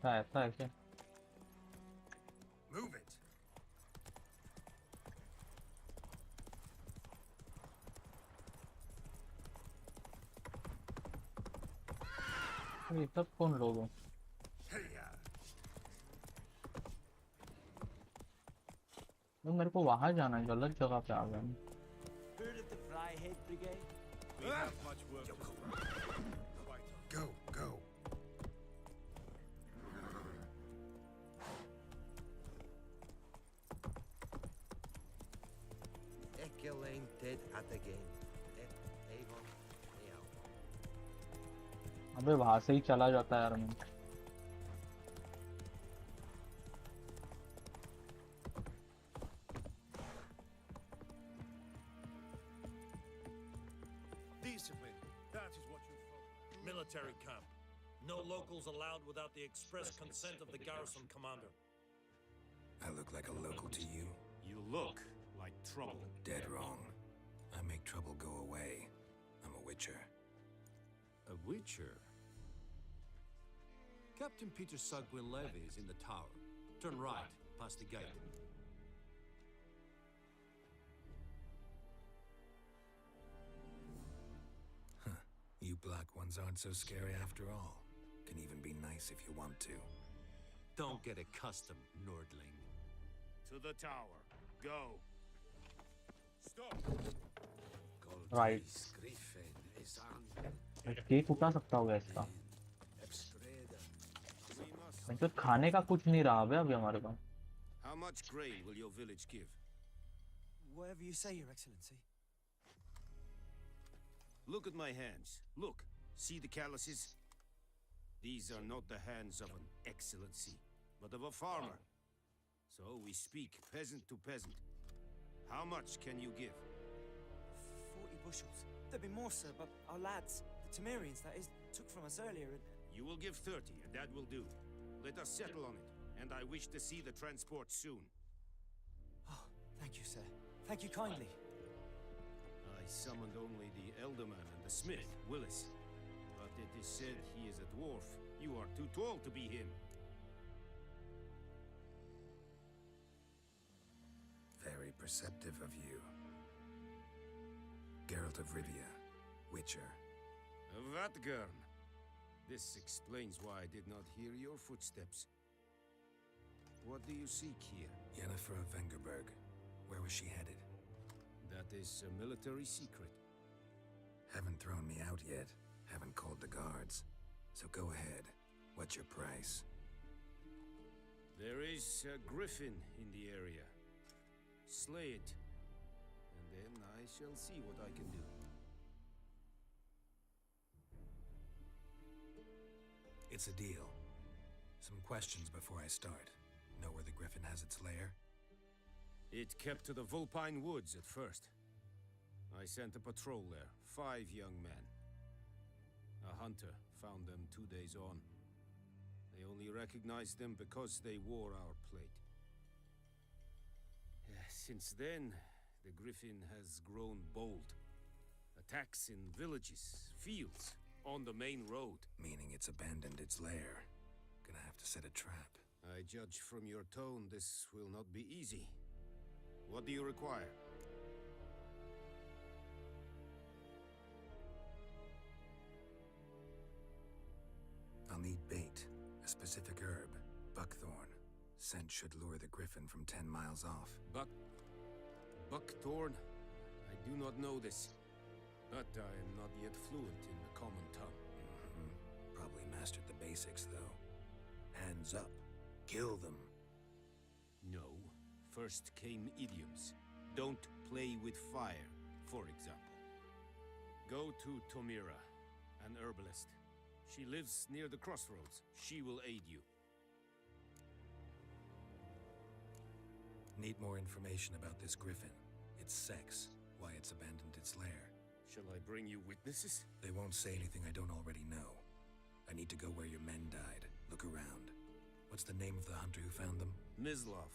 ऐसा है क्या। Move it. ये सब कौन लोग हैं। तो मेरे को वहां जाना है, गलत जगह पे आ गया मैं। Heard of the Fryhead Brigade? We have much work to do. Go, go. Echelane dead at the game. Avon, अबे वहां से ही चला जाता है यार मैं। Discipline. That is what you follow. Military camp. No locals allowed without the express consent of the garrison commander. I look like a local to you? You look like trouble. Dead wrong. I make trouble go away. I'm a witcher. A witcher? Captain Peter Sugwin Levy is in the tower. Turn right, past the gate. Huh. You black ones aren't so scary after all. Can even be nice if you want to. Don't get accustomed, Nordling. To the tower. Go. Stop. Right. Cake उठा सकता होगा इसका। मैं तो खाने का कुछ नहीं रहा अभी हमारे पास। How much grain will your village give? Whatever you say, Your Excellency. Look at my hands. Look. See the calluses? These are not the hands of an excellency, but of a farmer. So we speak peasant to peasant. How much can you give? 40 bushels. There'd be more, sir, but our lads, the Temerians, that is, took from us earlier and... You will give 30, and that will do. Let us settle on it, and I wish to see the transport soon. Oh, thank you, sir. Thank you kindly. I summoned only the Elderman and the smith, Willis. it is said he is a dwarf. You are too tall to be him. Very perceptive of you. Geralt of Rivia, Witcher. Vatgern. This explains why I did not hear your footsteps. What do you seek here? Yennefer of Vengerberg. Where was she headed? That is a military secret. Haven't thrown me out yet. Haven't called the guards. So go ahead. What's your price? There is a griffin in the area. Slay it, and then I shall see what I can do. It's a deal. Some questions before I start. Know where the griffin has its lair? It kept to the Vulpine Woods at first. I sent a patrol there, 5 young men. A hunter found them 2 days on. They only recognized them because they wore our plate. Since then, the griffin has grown bold. Attacks in villages, fields, on the main road. Meaning it's abandoned its lair. Gonna have to set a trap. I judge from your tone this will not be easy. What do you require? I'll need bait. A specific herb. Buckthorn. Scent should lure the griffin from 10 miles off. Buckthorn? I do not know this. But I am not yet fluent in the common tongue. Probably mastered the basics, though. Hands up. Kill them. No. First came idioms. Don't play with fire, for example. Go to Tomira, an herbalist. She lives near the crossroads. She will aid you. Need more information about this griffin. Its sex, why it's abandoned its lair. Shall I bring you witnesses? They won't say anything I don't already know. I need to go where your men died. Look around. What's the name of the hunter who found them? Mislav.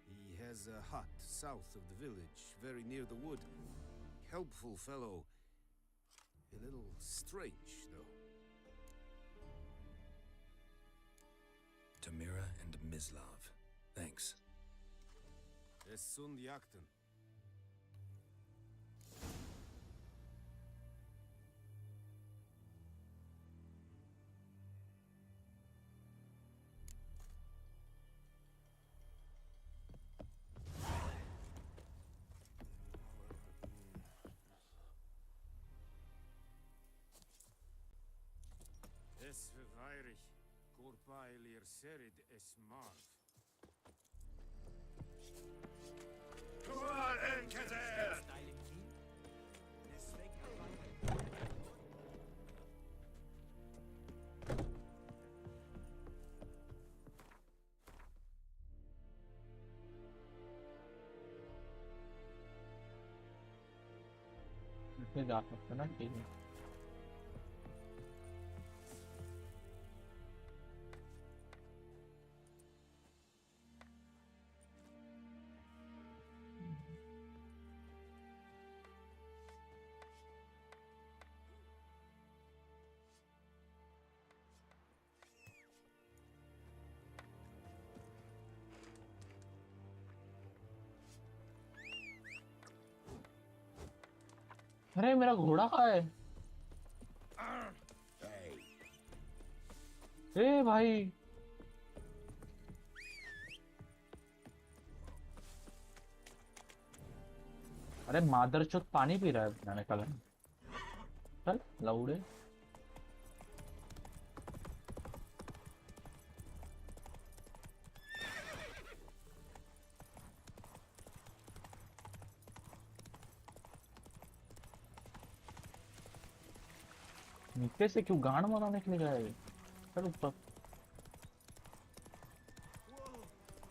He has a hut south of the village, very near the wood. Helpful fellow. A little strange, though. Tomira and Mislav. Thanks. Es sunt jakten. Es verweirich, corpailir serid es marv. Come on, Enketer! इसमें जा सकते ना ठीक है अरे मेरा घोड़ा कहाँ है ए भाई अरे मादरचोद पानी पी रहा है मैंने कल चल लौड़े नीचे से क्यों गांड मारने के लिए गया है चल ऊपर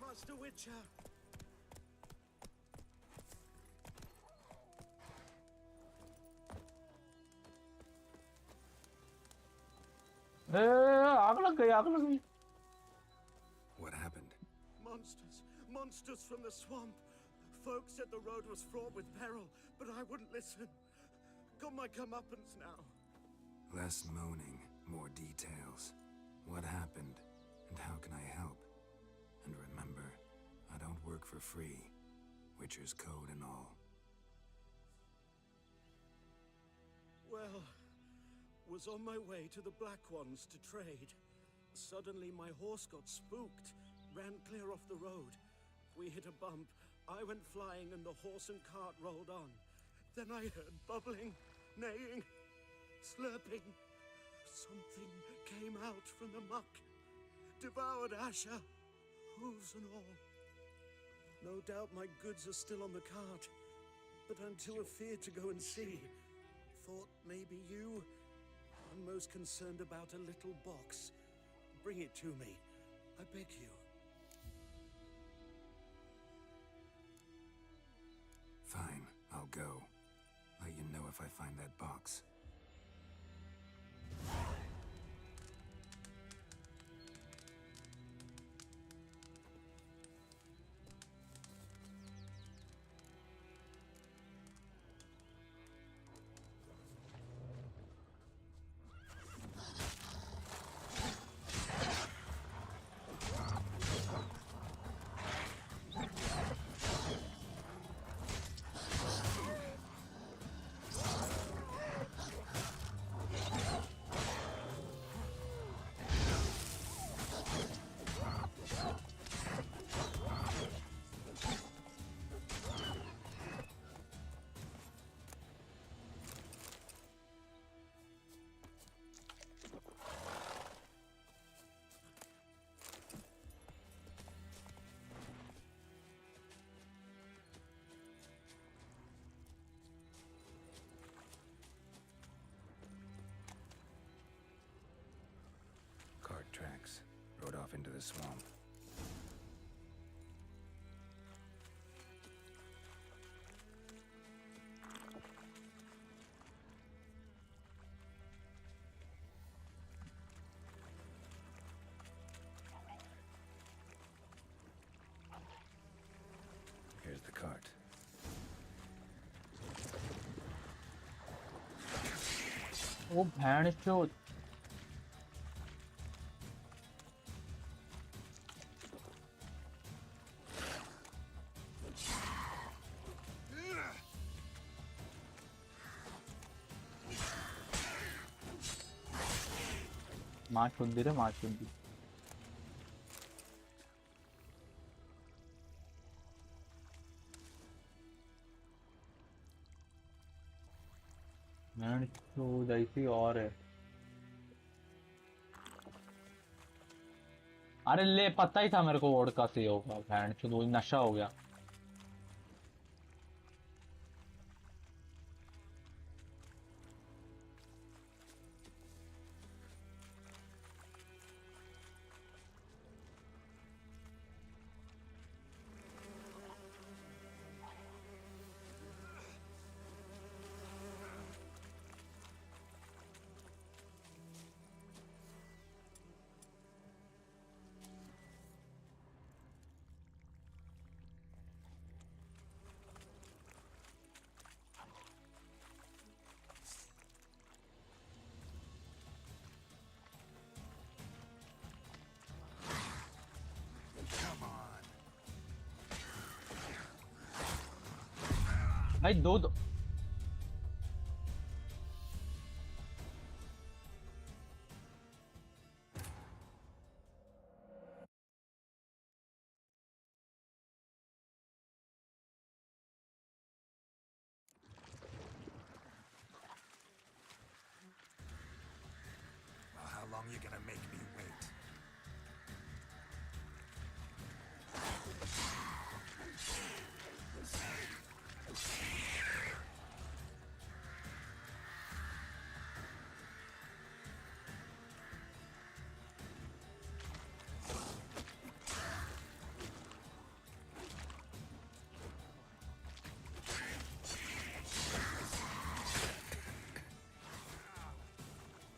Master Witcher. आग लग गई आग लग गई What happened? Monsters from the swamp. Folk said the road was fraught with peril, but I wouldn't listen. Got my comeuppance now. Less moaning, more details. What happened, and how can I help? And remember, I don't work for free. Witcher's code and all. Well, was on my way to the Black Ones to trade. Suddenly my horse got spooked, ran clear off the road. We hit a bump, I went flying and the horse and cart rolled on. Then I heard bubbling, neighing, slurping. Something came out from the muck, devoured Asher, hooves and all. No doubt my goods are still on the cart, but I'm too afeard to go and see. Thought maybe you... I'm most concerned about a little box. Bring it to me, I beg you. Fine, I'll go. Let you know if I find that box. Cart tracks. Rode off into the swamp. Here's the cart. वो भैंस चोद माँ चुंदी रे माँ चुंदी भैंस चोद ऐसी और है अरे ले पता ही था मेरे को वोडका से होगा भैंस चोद वही नशा हो गया भाई दो Well, how long you gonna make me wait?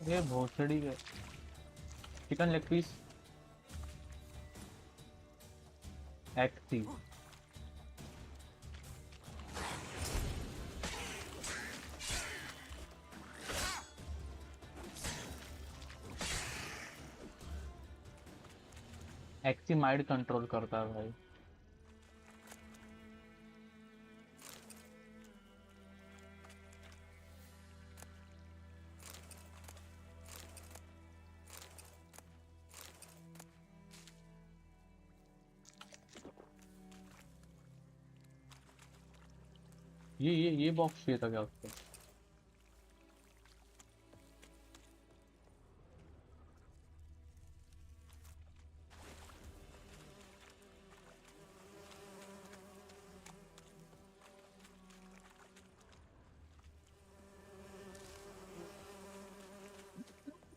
ये भोसड़ी है चिकन लेग पीस एक्टिव एक्सी माइंड कंट्रोल करता है भाई। ये बॉक्स चाहिए था क्या उसको?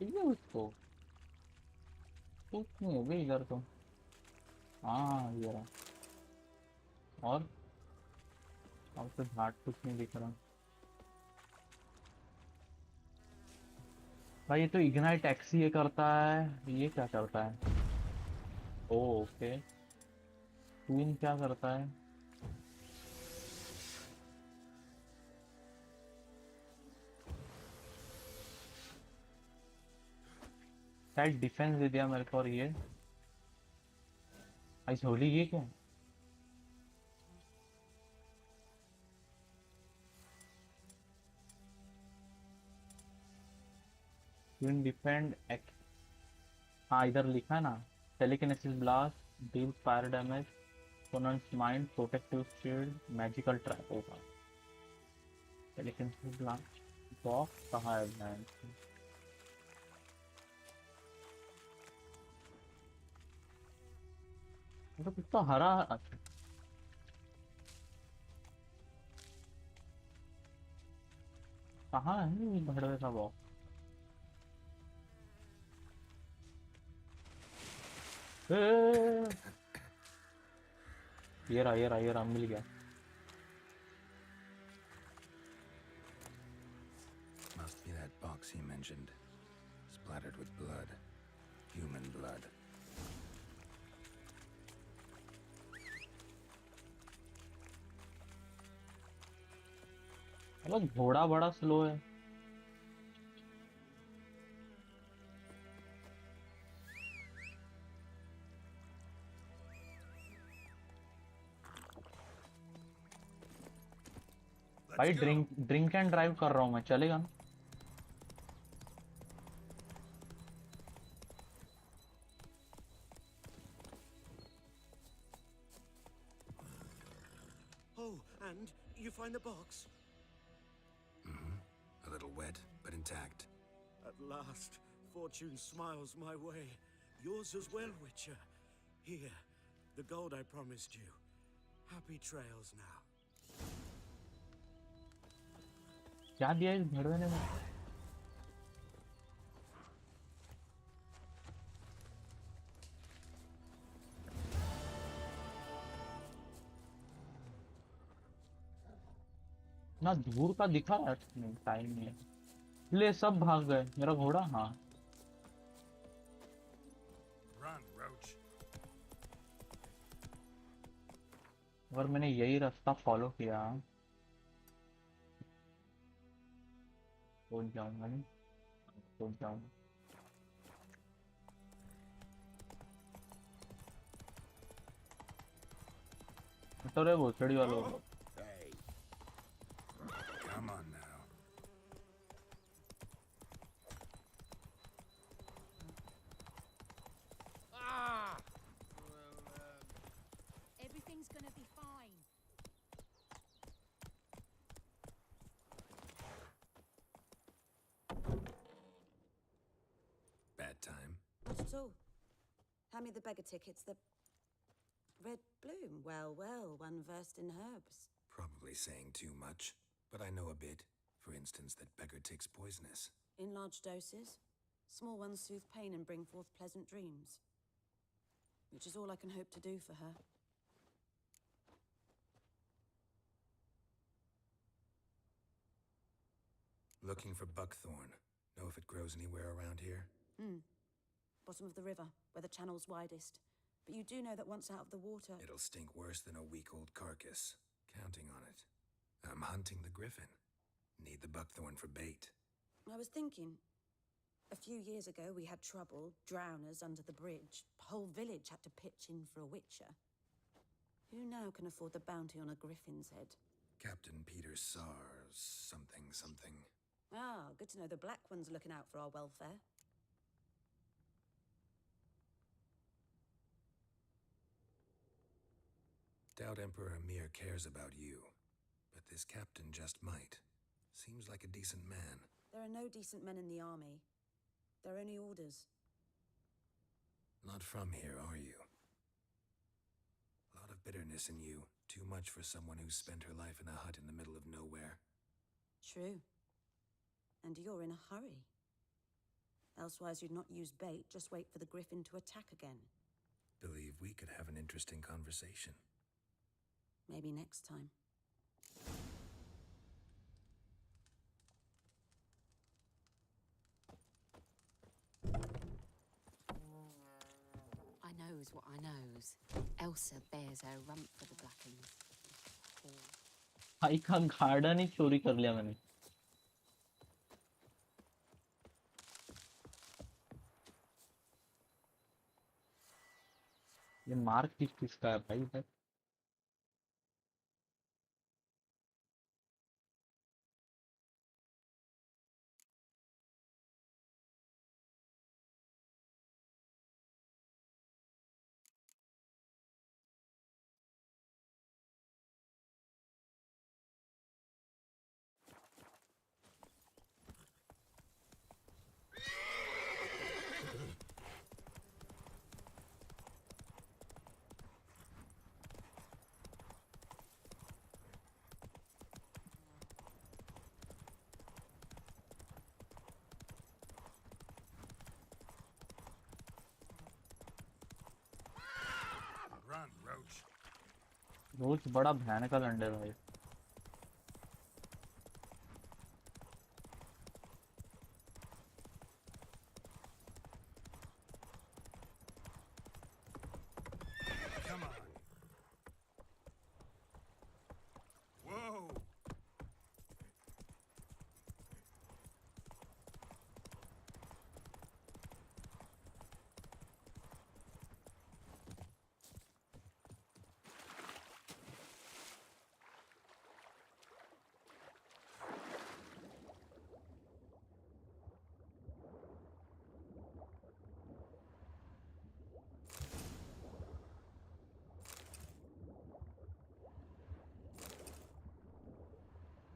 ये उसको कुछ नहीं है भाई इधर तो। हाँ ये रहा। और अब तो घाट कुछ नहीं दिख रहा भाई। ये तो इग्नाइट एक्सी ये करता है, ये क्या करता है? ओ ओके। क्वीन क्या करता है? शायद डिफेंस दे दिया मेरे को। और ये आइस होली ये क्या? Queen defend x. हाँ इधर लिखा है ना। Telekinesis blast, deal fire damage, opponents mind, protective shield, magical trap होगा। टेलीकिनेसिस ब्लास्ट बॉक्स कहाँ है मैन? तो कुछ तो हरा। अच्छा कहाँ है ये भड़वे का बॉक्स? ये रहा मिल गया। Must be that box he mentioned. Splattered with blood. Human blood. मतलब घोड़ा बड़ा स्लो है। भाई ड्रिंक एंड ड्राइव कर रहा हूँ मैं, चलेगा ना? Oh, and you find the box? A little wet, but intact. At last, fortune smiles my way. Yours as well, Witcher. Here, the gold I promised you. Happy trails now. क्या दिया इस भेड़वे ने मुझे? ना दूर का दिखा रहा है। नहीं टाइम नहीं है। ले सब भाग गए। मेरा घोड़ा हाँ। Run, Roach. अगर मैंने यही रास्ता फॉलो किया तो जाऊंगा नहीं। तो जाऊंगा। तो रे भोसड़ी वालों। Hey. Come on now. Everything's gonna be fine. Bad time. Not at all. Hand me the beggar tickets. The red bloom. Well, well, one versed in herbs. Probably saying too much, but I know a bit. For instance, that beggar tick's poisonous. In large doses. Small ones soothe pain and bring forth pleasant dreams. Which is all I can hope to do for her. Looking for buckthorn. Know if it grows anywhere around here? Bottom of the river, where the channel's widest. But you do know that once out of the water... It'll stink worse than a week-old carcass. Counting on it. I'm hunting the griffin. Need the buckthorn for bait. I was thinking... A few years ago, we had trouble, drowners under the bridge. The whole village had to pitch in for a witcher. Who now can afford the bounty on a griffin's head? Captain Peter Sars, something, something. Ah, good to know the Black One's looking out for our welfare. Doubt Emperor Amir cares about you, but this captain just might. Seems like a decent man. There are no decent men in the army. They're only orders. Not from here, are you? A lot of bitterness in you. Too much for someone who spent her life in a hut in the middle of nowhere. True. And you're in a hurry. Elsewise you'd not use bait, just wait for the griffin to attack again. Believe we could have an interesting conversation. Maybe next time. I knows what I knows. Elsa bears her rump for the Blackens. भाई का garden ही चोरी कर लिया मैंने। ये mark किसका है भाई इधर? Run, Roach. रोज बड़ा भयानक लंडे भाई। Come on. Whoa.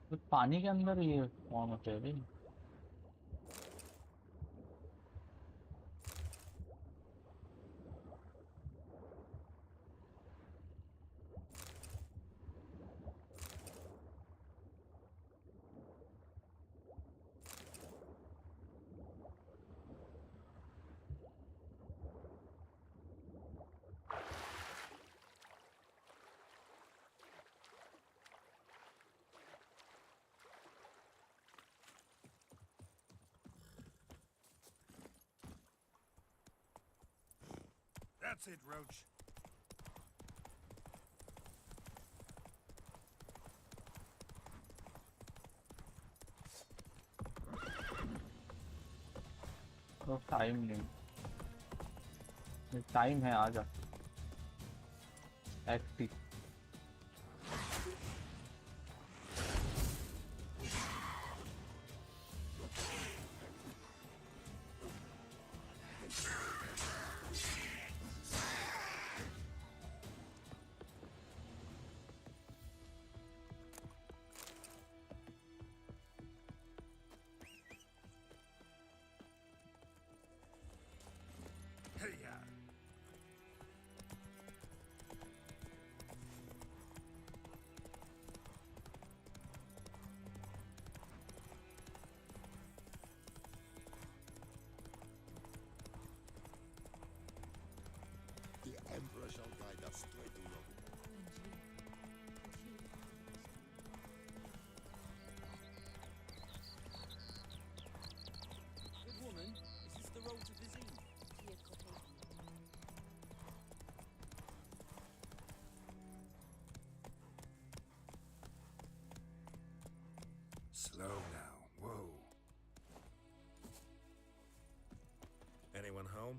तो पानी के अंदर ये कौन होते हैं भाई? That's it, Roach. तो टाइम नहीं, टाइम है, आजा। Active The Emperor shall guide us straight to Rome. Good woman, is this the road to Vizine? Slow now. Whoa. home?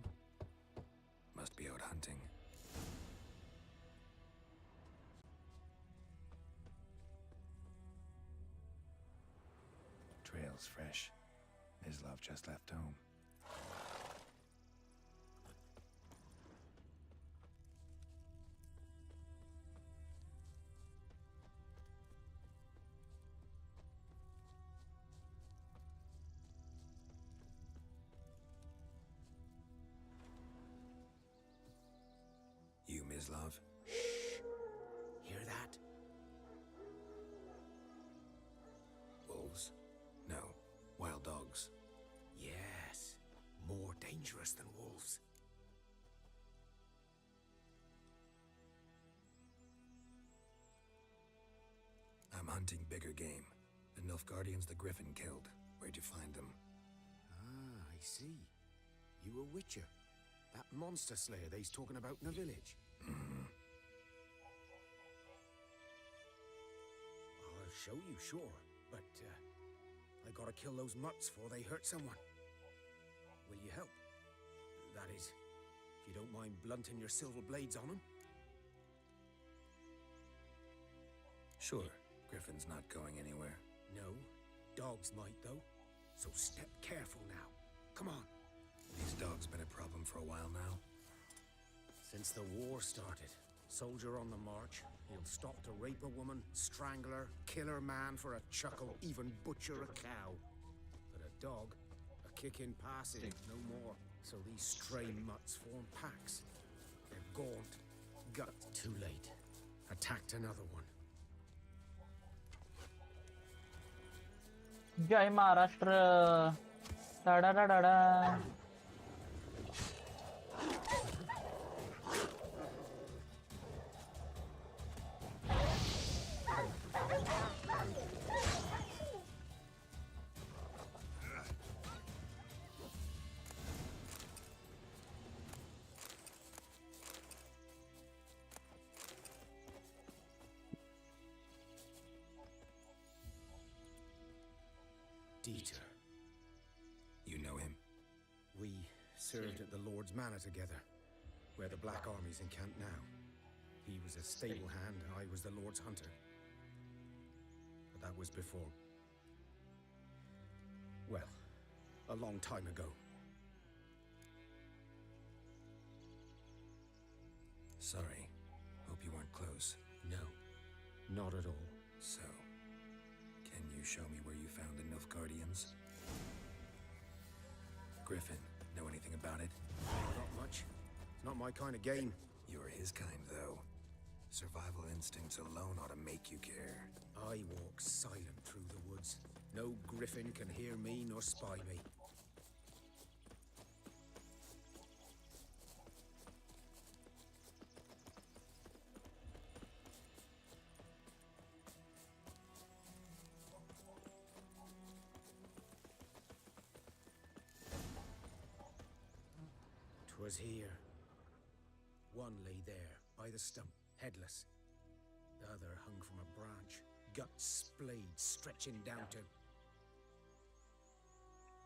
Must be out hunting. Trail's fresh. Mislav just left home. You, Mislav? Hear that? Wolves? No. Wild dogs. Yes. More dangerous than wolves. I'm hunting bigger game. The Nilfgaardians the Griffin killed. Where'd you find them? Ah, I see. You a witcher. That monster slayer they's talking about in the village. I'll show you, sure. But, I gotta kill those mutts before they hurt someone. Will you help? That is, if you don't mind blunting your silver blades on them. Sure. Griffin's not going anywhere. No. Dogs might, though. So step careful now. Come on. These dogs been a problem for a while now. Since the war started. Soldier on the march. He'll stop to rape a woman, strangle her, kill her man for a chuckle, even butcher a cow. But a dog, a kick in passing, no more. So these stray mutts form packs. They're gaunt, gut. Too late. Attacked another one. जय Maharashtra Tada Tada Tada Dieter. You know him? We served at the Lord's Manor together, where the Black Army's encamped now. He was a stable hand, I was the Lord's hunter. But that was before... well, a long time ago. Sorry. Hope you weren't close. No, not at all. So, can you show me where you found the Nilfgaardians? Griffin, know anything about it? Not much. It's not my kind of game. You're his kind, though. Survival instincts alone ought to make you care. I walk silent through the woods. No griffin can hear me nor spy me. Was here. One lay there, by the stump, headless. The other hung from a branch, guts splayed, stretching down to...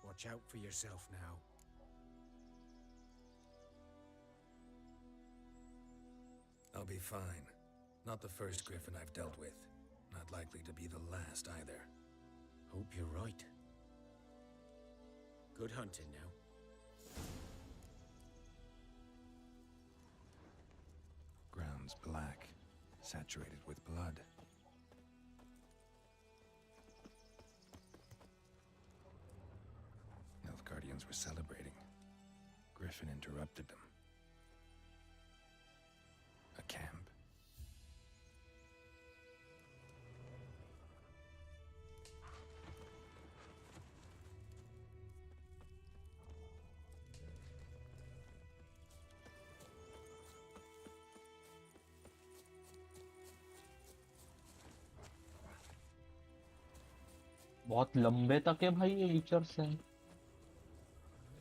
Watch out for yourself now. I'll be fine. Not the first griffin I've dealt with. Not likely to be the last either. Hope you're right. Good hunting now. Ground's black, saturated with blood. Nilfgaardians were celebrating. Griffin interrupted them. A camp. बहुत लंबे तक है भाई ये लीचर्स हैं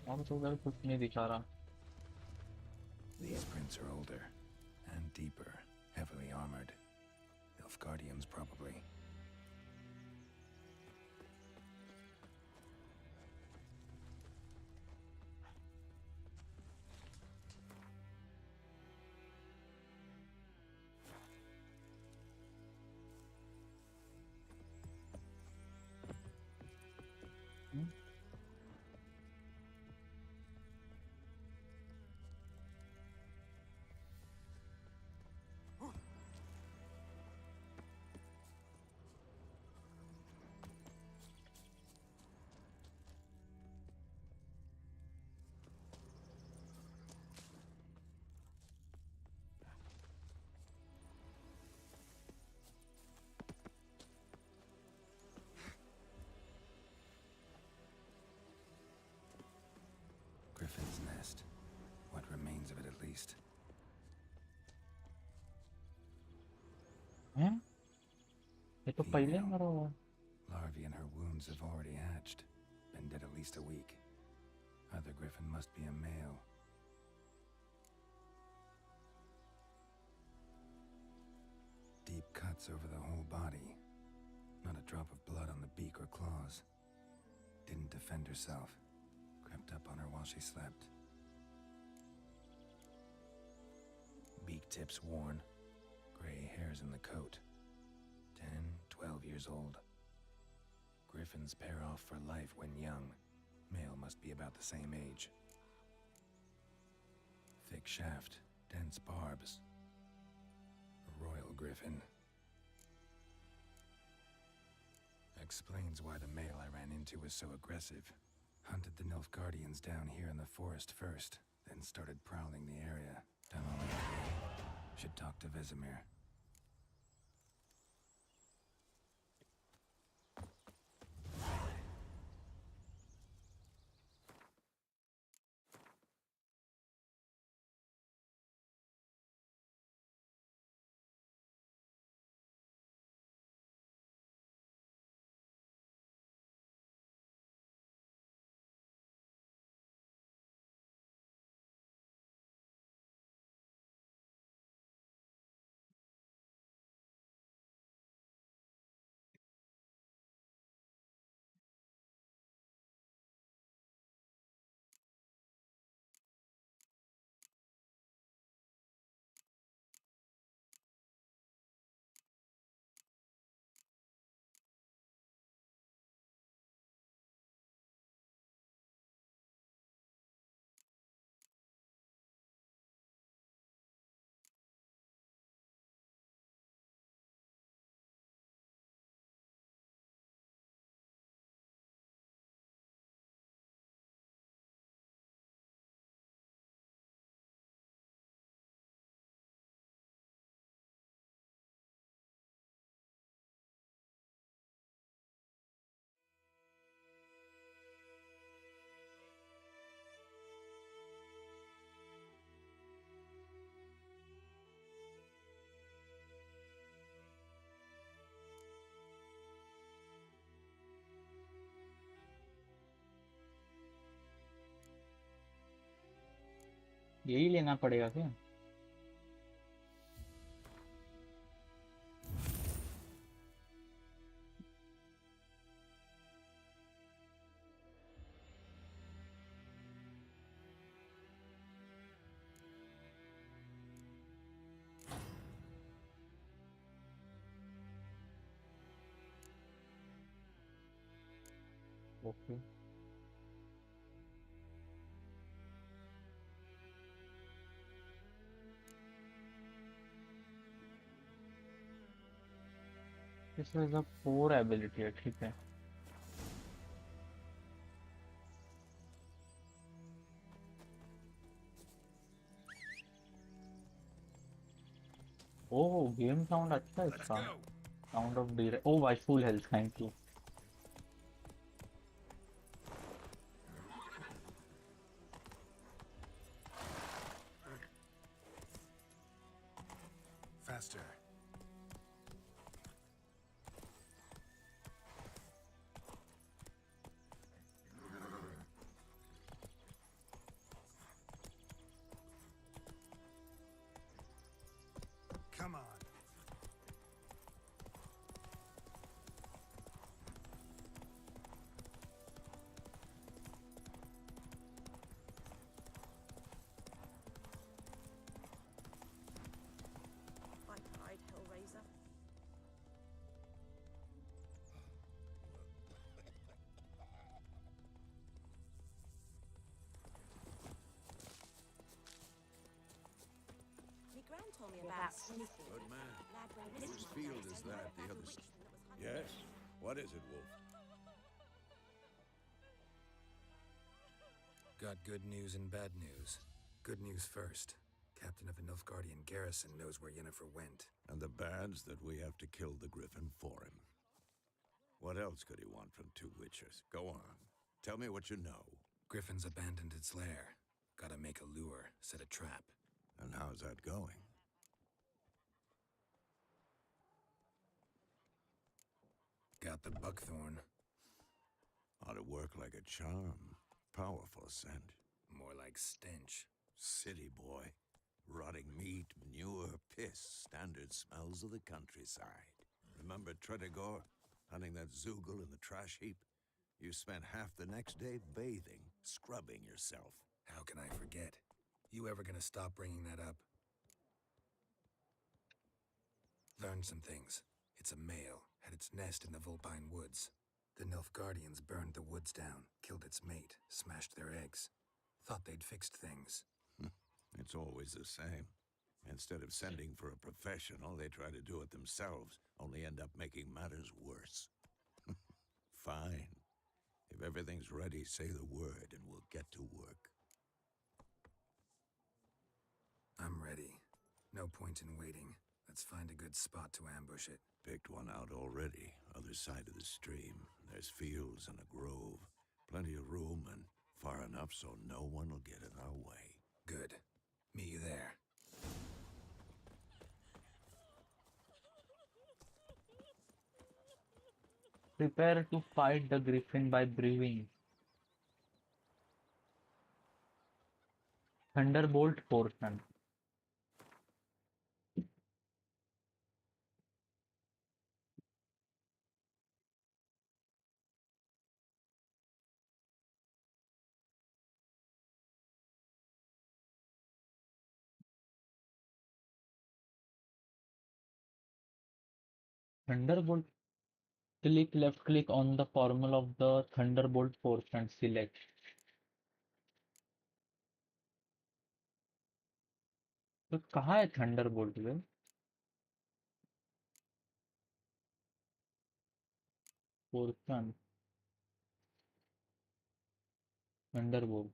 और तो उधर कुछ नहीं दिखा रहा These prints are older and deeper, heavily armored. Nilfgaardians probably. Griffin's nest. What remains of it, at least. हैं? ये तो पहले Female. मरा हुआ है. Larvae in her wounds have already hatched. Been dead at least a week. Other griffin must be a male. Deep cuts over the whole body. Not a drop of blood on the beak or claws. Didn't defend herself. Crept up on her while she slept. Beak tips worn. Gray hairs in the coat. 10, 12 years old. Griffins pair off for life when young. Male must be about the same age. Thick shaft, dense barbs. A royal griffin. Explains why the male I ran into was so aggressive. Hunted the Nilfgaardians down here in the forest first, then started prowling the area. Done all I could. Should talk to Vesemir. यही लेना पड़ेगा क्या? Okay. This is a 4 ability है, ठीक है. ओह, game sound अच्छा है इसका. Sound of D. ओ भाई, full health, thank you. Faster. Come on. I cried, Hellraiser. My gran told me about sneaking. Good man. Lad went Whose missing field today, is told me that? about The a other witch s- that was hunting Yes? them. What is it, Wolf? Got good news and bad news. Good news first. Captain of the Nilfgaardian garrison knows where Yennefer went. And the bad's that we have to kill the Griffin for him. What else could he want from two witches? Go on. Tell me what you know. Griffin's abandoned its lair. Gotta make a lure, set a trap. And how's that going? Got the buckthorn. Ought to work like a charm. Powerful scent. More like stench. City boy. Rotting meat, manure, piss. Standard smells of the countryside. Remember Tredegor? Hunting that Zoogle in the trash heap? You spent half the next day bathing, scrubbing yourself. How can I forget? You ever gonna stop bringing that up? Learned some things. It's a male, had its nest in the Vulpine Woods. The Nilfgaardians burned the woods down, killed its mate, smashed their eggs. Thought they'd fixed things. It's always the same. Instead of sending for a professional, they try to do it themselves, only end up making matters worse. Fine. If everything's ready, say the word and we'll get to work. I'm ready. No point in waiting. Let's find a good spot to ambush it. Picked one out already. Other side of the stream. There's fields and a grove. Plenty of room and far enough so no one will get in our way. Good. Meet you there. Prepare to fight the griffin by brewing. Thunderbolt portion. Thunderbolt. Click left click on the formula of the Thunderbolt portion. Select. तो कहाँ है Thunderbolt में? Portion Thunderbolt.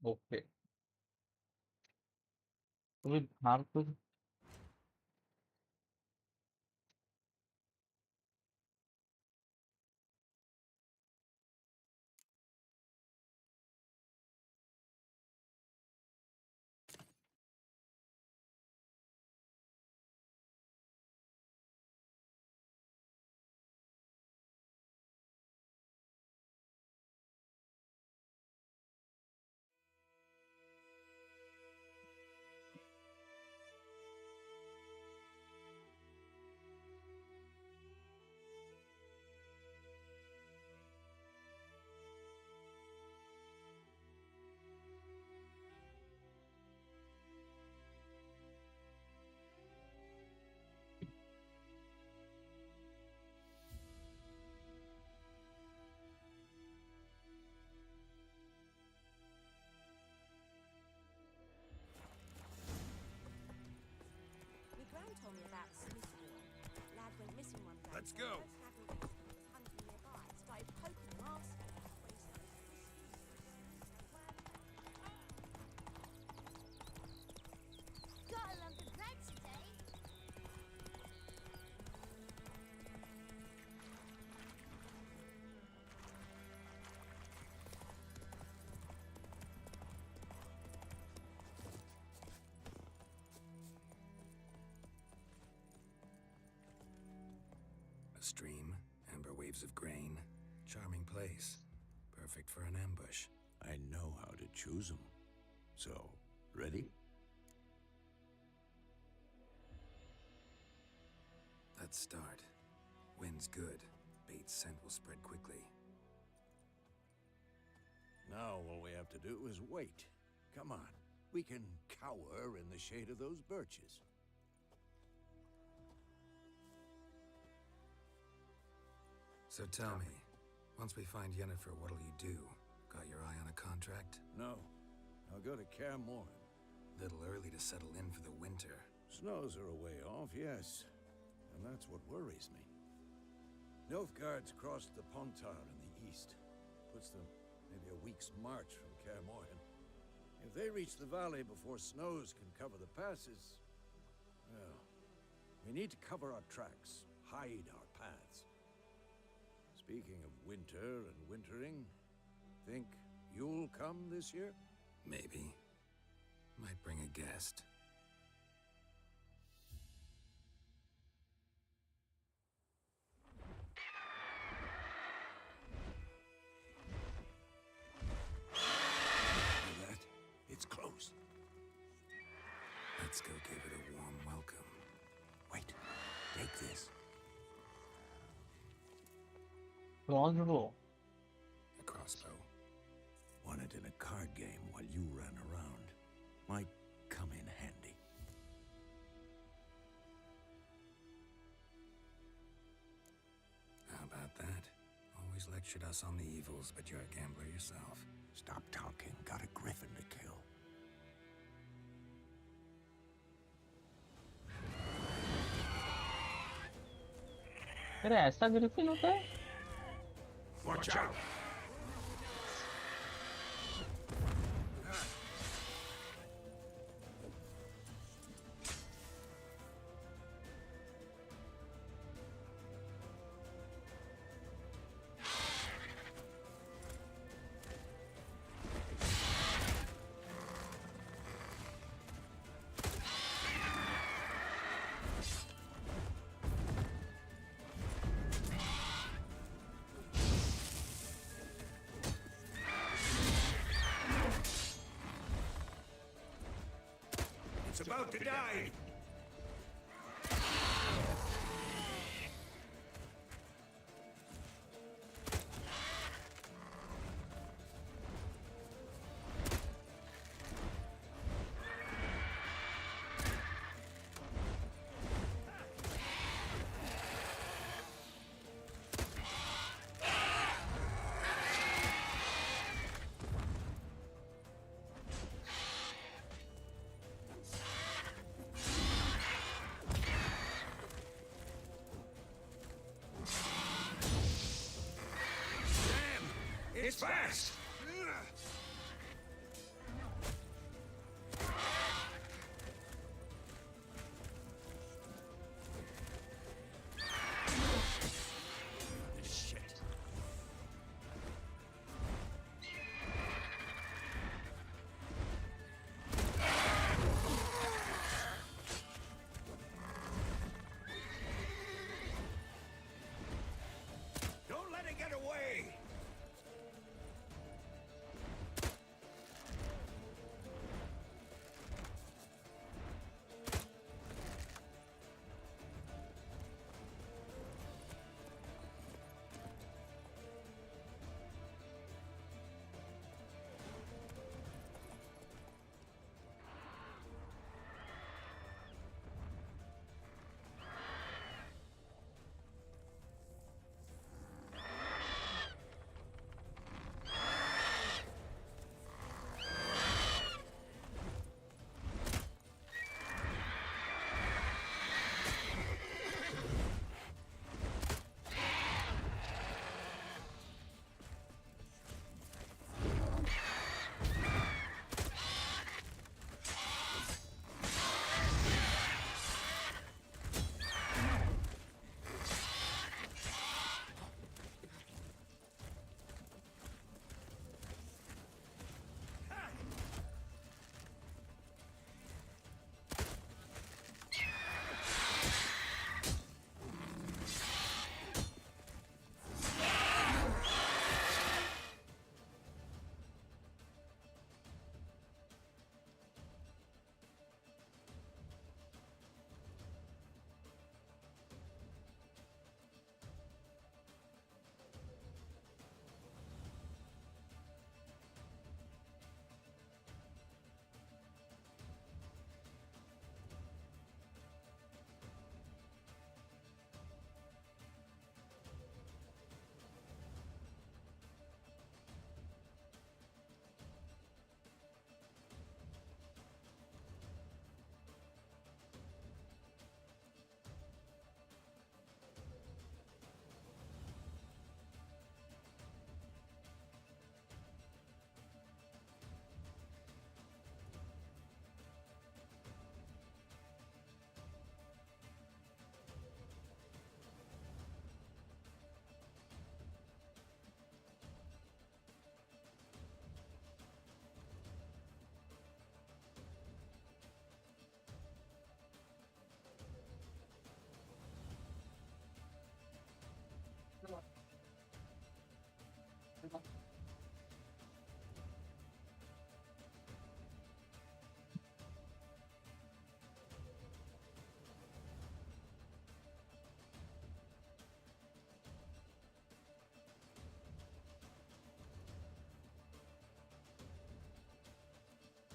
Okay. तो बाहर तो My gran told me about a Smith war. Lad went missing one day. Let's go. Hunting nearby, started poking him arse. Got a lump of bread today. A stream, amber waves of grain. Charming place. Perfect for an ambush. I know how to choose them. So, ready? Let's start. Wind's good. Bait's scent will spread quickly. Now all we have to do is wait. Come on. We can cower in the shade of those birches. So tell me, once we find Yennefer, what'll you do? Got your eye on a contact? contract? No. I'll go to Kaer Morhen. Little early to settle in for the winter. Snows are a way off, yes. And that's what worries me. Nilfgaard's crossed the Pontar in the east. Puts them maybe a week's march from Kaer Morhen. If they reach the valley before snows can cover the passes, well, we need to cover our tracks, hide our paths. Speaking of winter and wintering, think you'll come this year? Maybe. Might bring a guest. Hear that? It's close. Let's go give it a warm welcome. Wait, take this. Crossbow. A crossbow. Won it in a card game while you ran around. Might come in handy. How about that? Always lectured us on the evils, but you're a gambler yourself. Stop talking. Got a griffin to kill. अरे ऐसा Griffin होता है? Watch out! It's about to die! It's fast! Shit. Don't let it get away!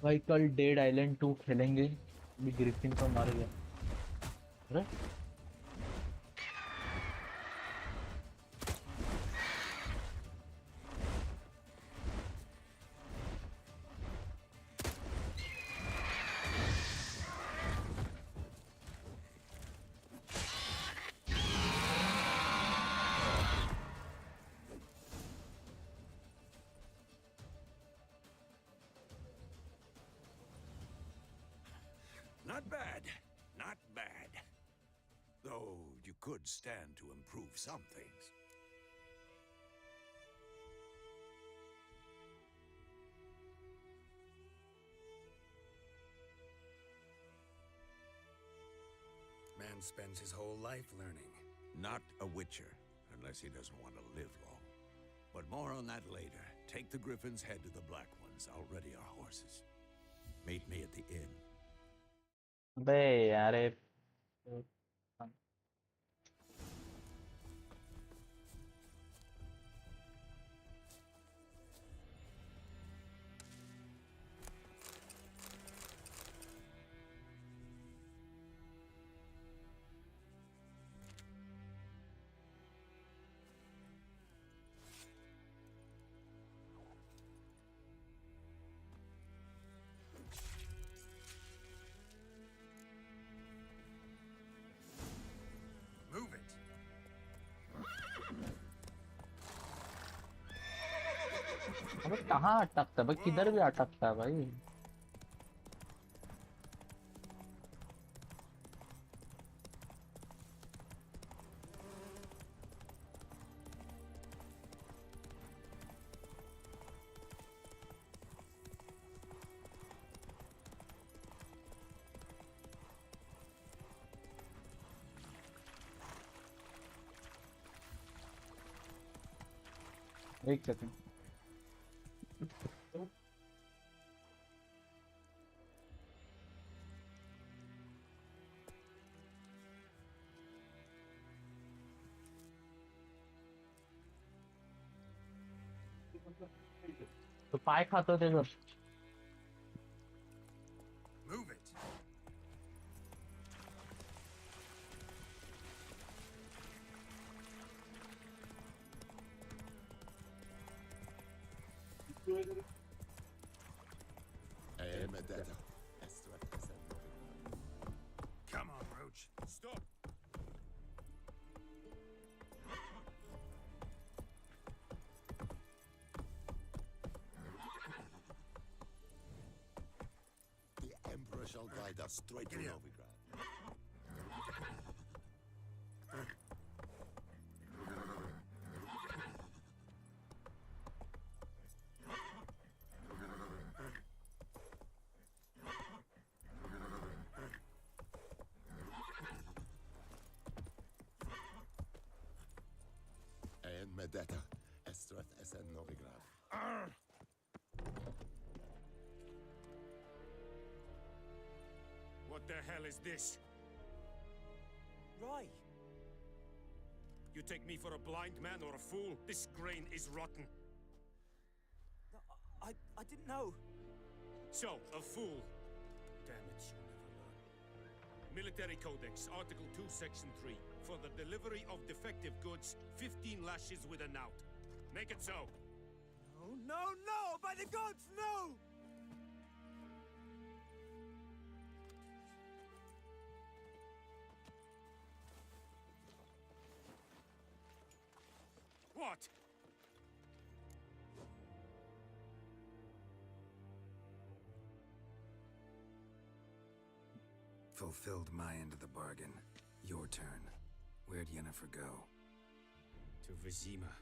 भाई कल dead island 2 खेलेंगे, अभी Griffin तो मर गया। अरे Not bad. Not bad. Though you could stand to improve some things. Man spends his whole life learning. Not a witcher, unless he doesn't want to live long. But more on that later. Take the Griffin's head to the Black Ones. I'll ready our horses. Meet me at the inn. बे यार Move it! अबे कहाँ अटकता है भाई, किधर भी अटकता है भाई। एक सेकंड। तो पाय खात होते जर Move it! Come on, Roach. Stop! The Emperor shall guide us straight to Novigrad. En med detta, Estreth SN Novigrad. What the hell is this? Right. You take me for a blind man or a fool? This grain is rotten. No, I didn't know. So, a fool. Damn it, you'll never learn. Military Codex, Article 2, Section 3. For the delivery of defective goods, 15 lashes with a knout. Make it so. No, no, no! By the gods, no! What? Fulfilled my end of the bargain. Your turn. Where'd Yennefer go? To Vizima.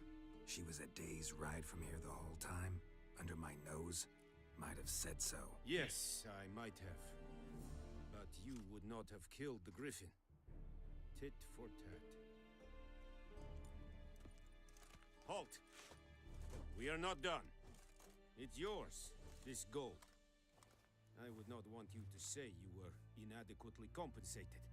She was a day's ride from here the whole time? Under my nose? Might have said so. Yes, I might have. But you would not have killed the Griffin. Tit for tat. Halt! We are not done. It's yours, this gold. I would not want you to say you were inadequately compensated.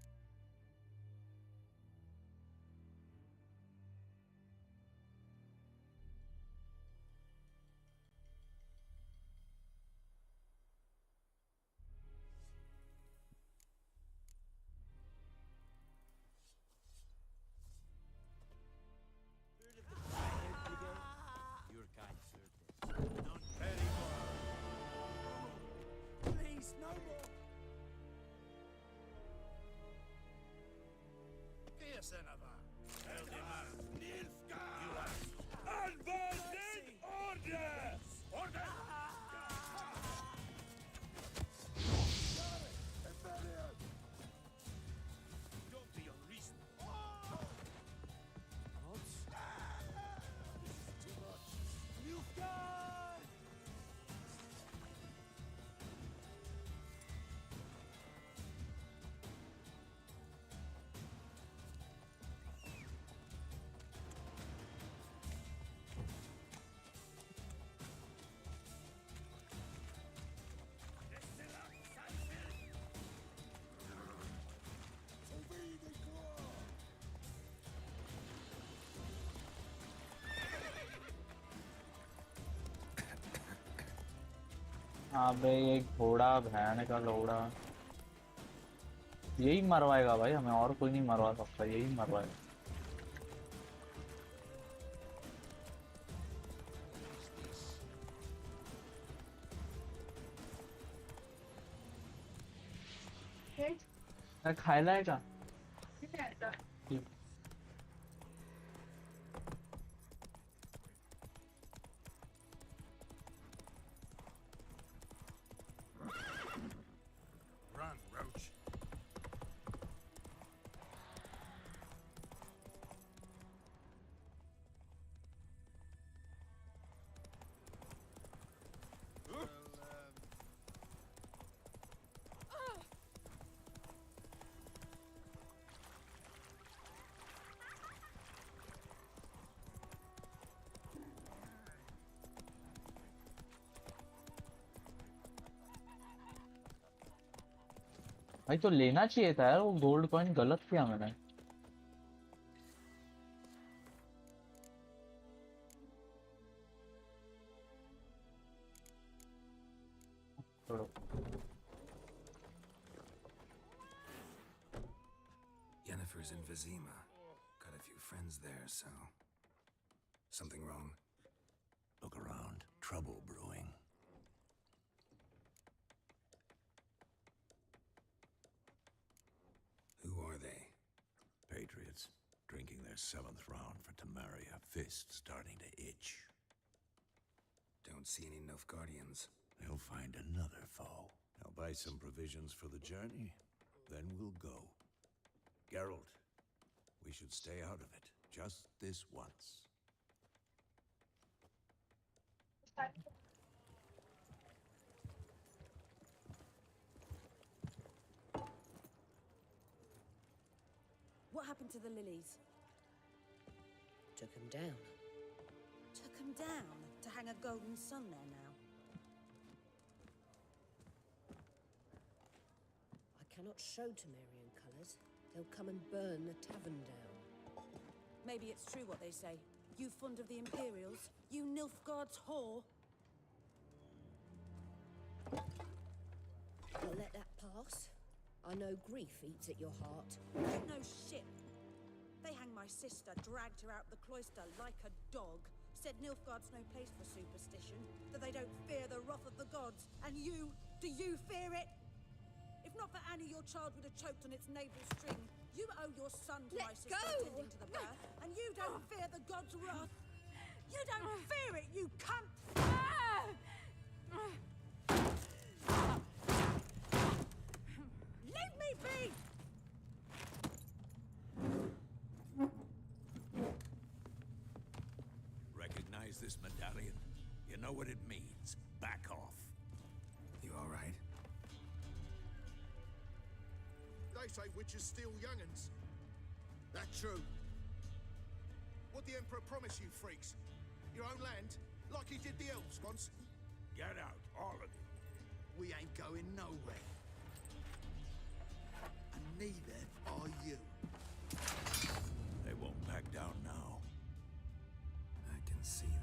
Besenava. Eldimar. Nilfgaard. You are unbounded order! Order! Don't be unreasonable. This is too much. Nilfgaard! अबे ये घोड़ा भैन का लोड़ा यही मरवाएगा भाई हमें, और कोई नहीं मरवा सकता, यही मरवाएगा। खायला आहे का? ठीक. Run, Roach. भाई तो लेना चाहिए था यार, वो गोल्ड कॉइन गलत किया मैंने। छोड़ो। Yennefer's in Vizima. Got a few friends there, so... Something wrong? Look around. Trouble brewing. Who are they? Patriots. Drinking their 7th round for Tamaria. Fist starting to itch. Don't see any Nilfgaardians. They'll find another foe. I'll buy some provisions for the journey. Then we'll go. Geralt, we should stay out of it. Just this once. What happened to the lilies? Took them down. Took them down to hang a golden sun there now. I cannot show Temerian colours. They'll come and burn the tavern down. Maybe it's true what they say. You fond of the Imperials? You Nilfgaard's whore? I'll let that pass. I know grief eats at your heart. No shit. They hanged my sister, dragged her out the cloister like a dog. Said Nilfgaard's no place for superstition, that they don't fear the wrath of the gods. And you, do you fear it? If not for Annie, your child would have choked on its navel string. You owe your son to my sister attending to the birth, and you don't fear the gods' wrath. You don't fear it, you cunt! Leave me be! Recognize this medallion? You know what it means. Back off. You all right? They say witches steal young'uns. That true? What the Emperor promise you, freaks? Your own land? Like he did the elves once? Get out, all of you. We ain't going nowhere. And neither are you. They won't back down now. I can see that.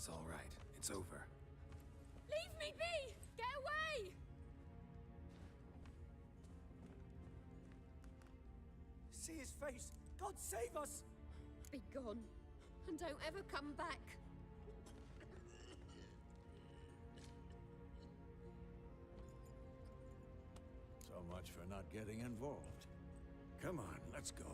Yennefer's all right. It's over. Leave me be! Get away! See his face! God save us! Be gone, and don't ever come back. So much for not getting involved. Come on, let's go.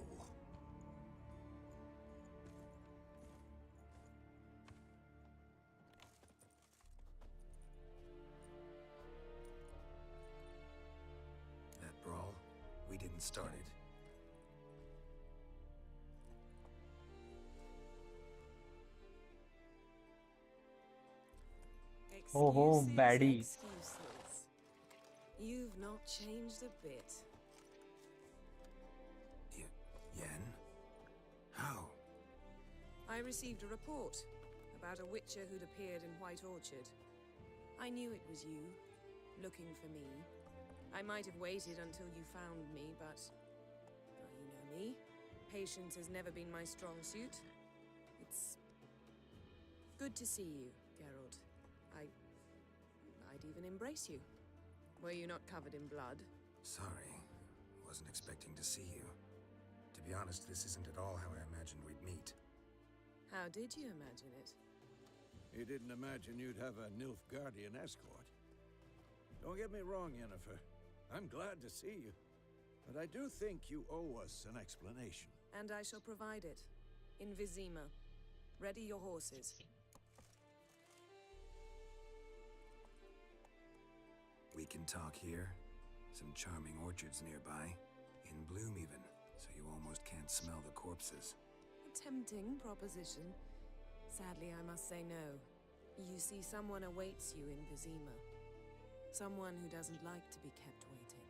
That brawl, we didn't start it. Oh, baddie. Excuses. You've not changed a bit. Yen? How? I received a report about a witcher who'd appeared in White Orchard. I knew it was you, looking for me. I might have waited until you found me, but... well, you know me. Patience has never been my strong suit. It's... good to see you, Geralt. I'd even embrace you. Were you not covered in blood? Sorry. Wasn't expecting to see you. To be honest, this isn't at all how I imagined we'd meet. How did you imagine it? You didn't imagine you'd have a Nilfgaardian escort. Don't get me wrong, Yennefer. I'm glad to see you. But I do think you owe us an explanation. And I shall provide it. In Vizima. Ready your horses. We can talk here. Some charming orchards nearby. In bloom even, so you almost can't smell the corpses. A tempting proposition. Sadly, I must say no. You see, someone awaits you in Vizima. Someone who doesn't like to be kept waiting.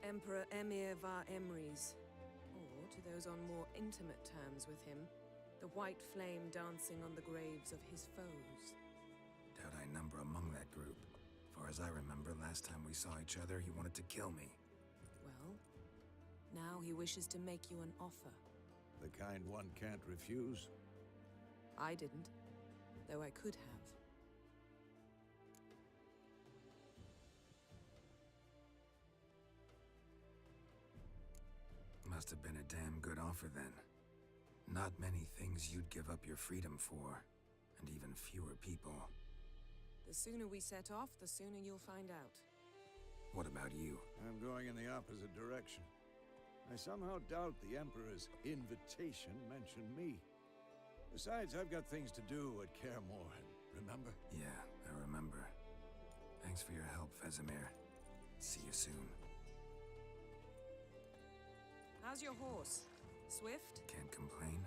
Emperor Emir var Emrys. Or, to those on more intimate terms with him, the white flame dancing on the graves of his foes. Doubt I number among that group. Far as I remember, last time we saw each other, he wanted to kill me. Well, now he wishes to make you an offer. The kind one can't refuse. I didn't, though I could have. Must have been a damn good offer then. Not many things you'd give up your freedom for, and even fewer people. The sooner we set off, the sooner you'll find out. What about you? I'm going in the opposite direction. I somehow doubt the Emperor's invitation mentioned me. Besides, I've got things to do at Kaer Morhen, remember? Yeah, I remember. Thanks for your help, Vesemir. See you soon. How's your horse? Swift? Can't complain.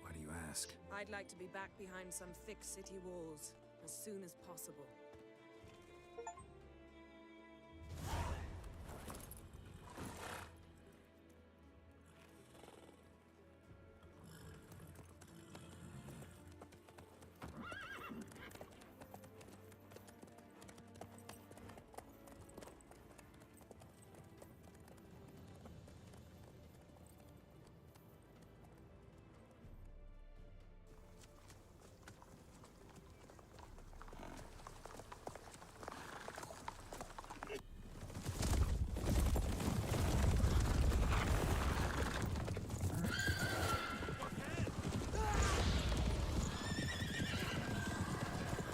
Why do you ask? I'd like to be back behind some thick city walls as soon as possible.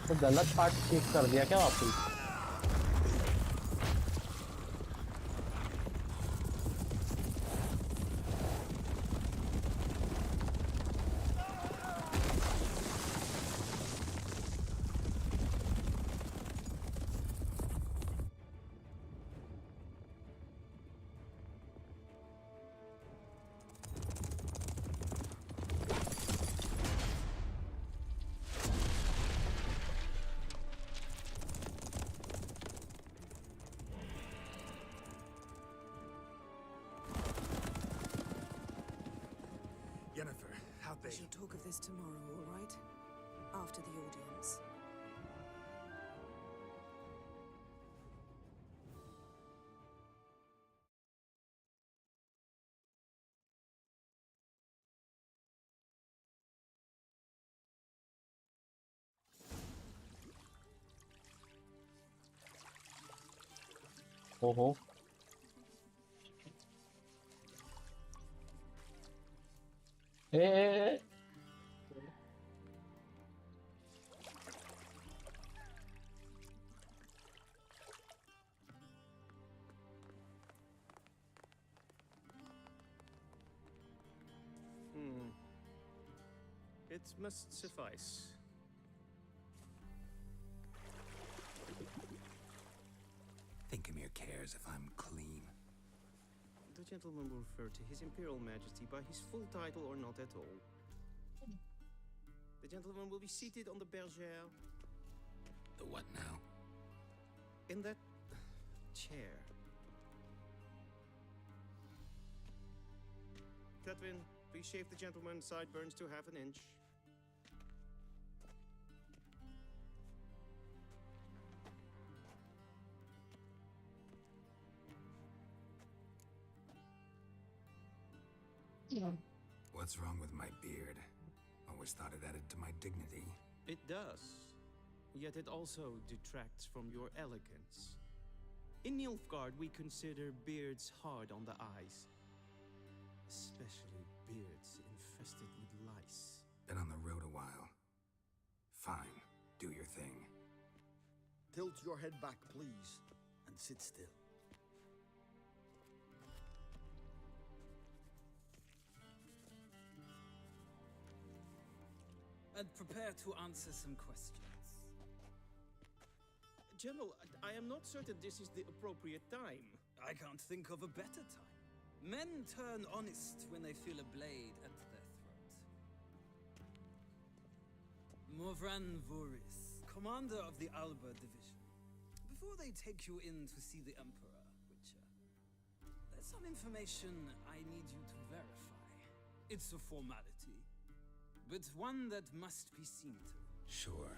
तो गलत part check कर दिया क्या वापस? Yennefer, how'd they... We shall talk of this tomorrow, all right? After the audience. ओहो। ए It must suffice. Thinkamere cares if I'm clean. The gentleman will refer to His Imperial Majesty by his full title or not at all. The gentleman will be seated on the bergère. The what now? In that chair. Catwin, please shave the gentleman's sideburns to half an inch. What's wrong with my beard? Always thought it added to my dignity. It does. Yet it also detracts from your elegance. In Nilfgaard, we consider beards hard on the eyes. Especially beards infested with lice. Been on the road a while. Fine, do your thing. Tilt your head back, please, and sit still. And prepare to answer some questions. General, I am not certain this is the appropriate time. I can't think of a better time. Men turn honest when they feel a blade at their throat. Morvran Voris, commander of the Alba Division. Before they take you in to see the Emperor, Witcher, there's some information I need you to verify. It's a formality, but one that must be seen to. Sure.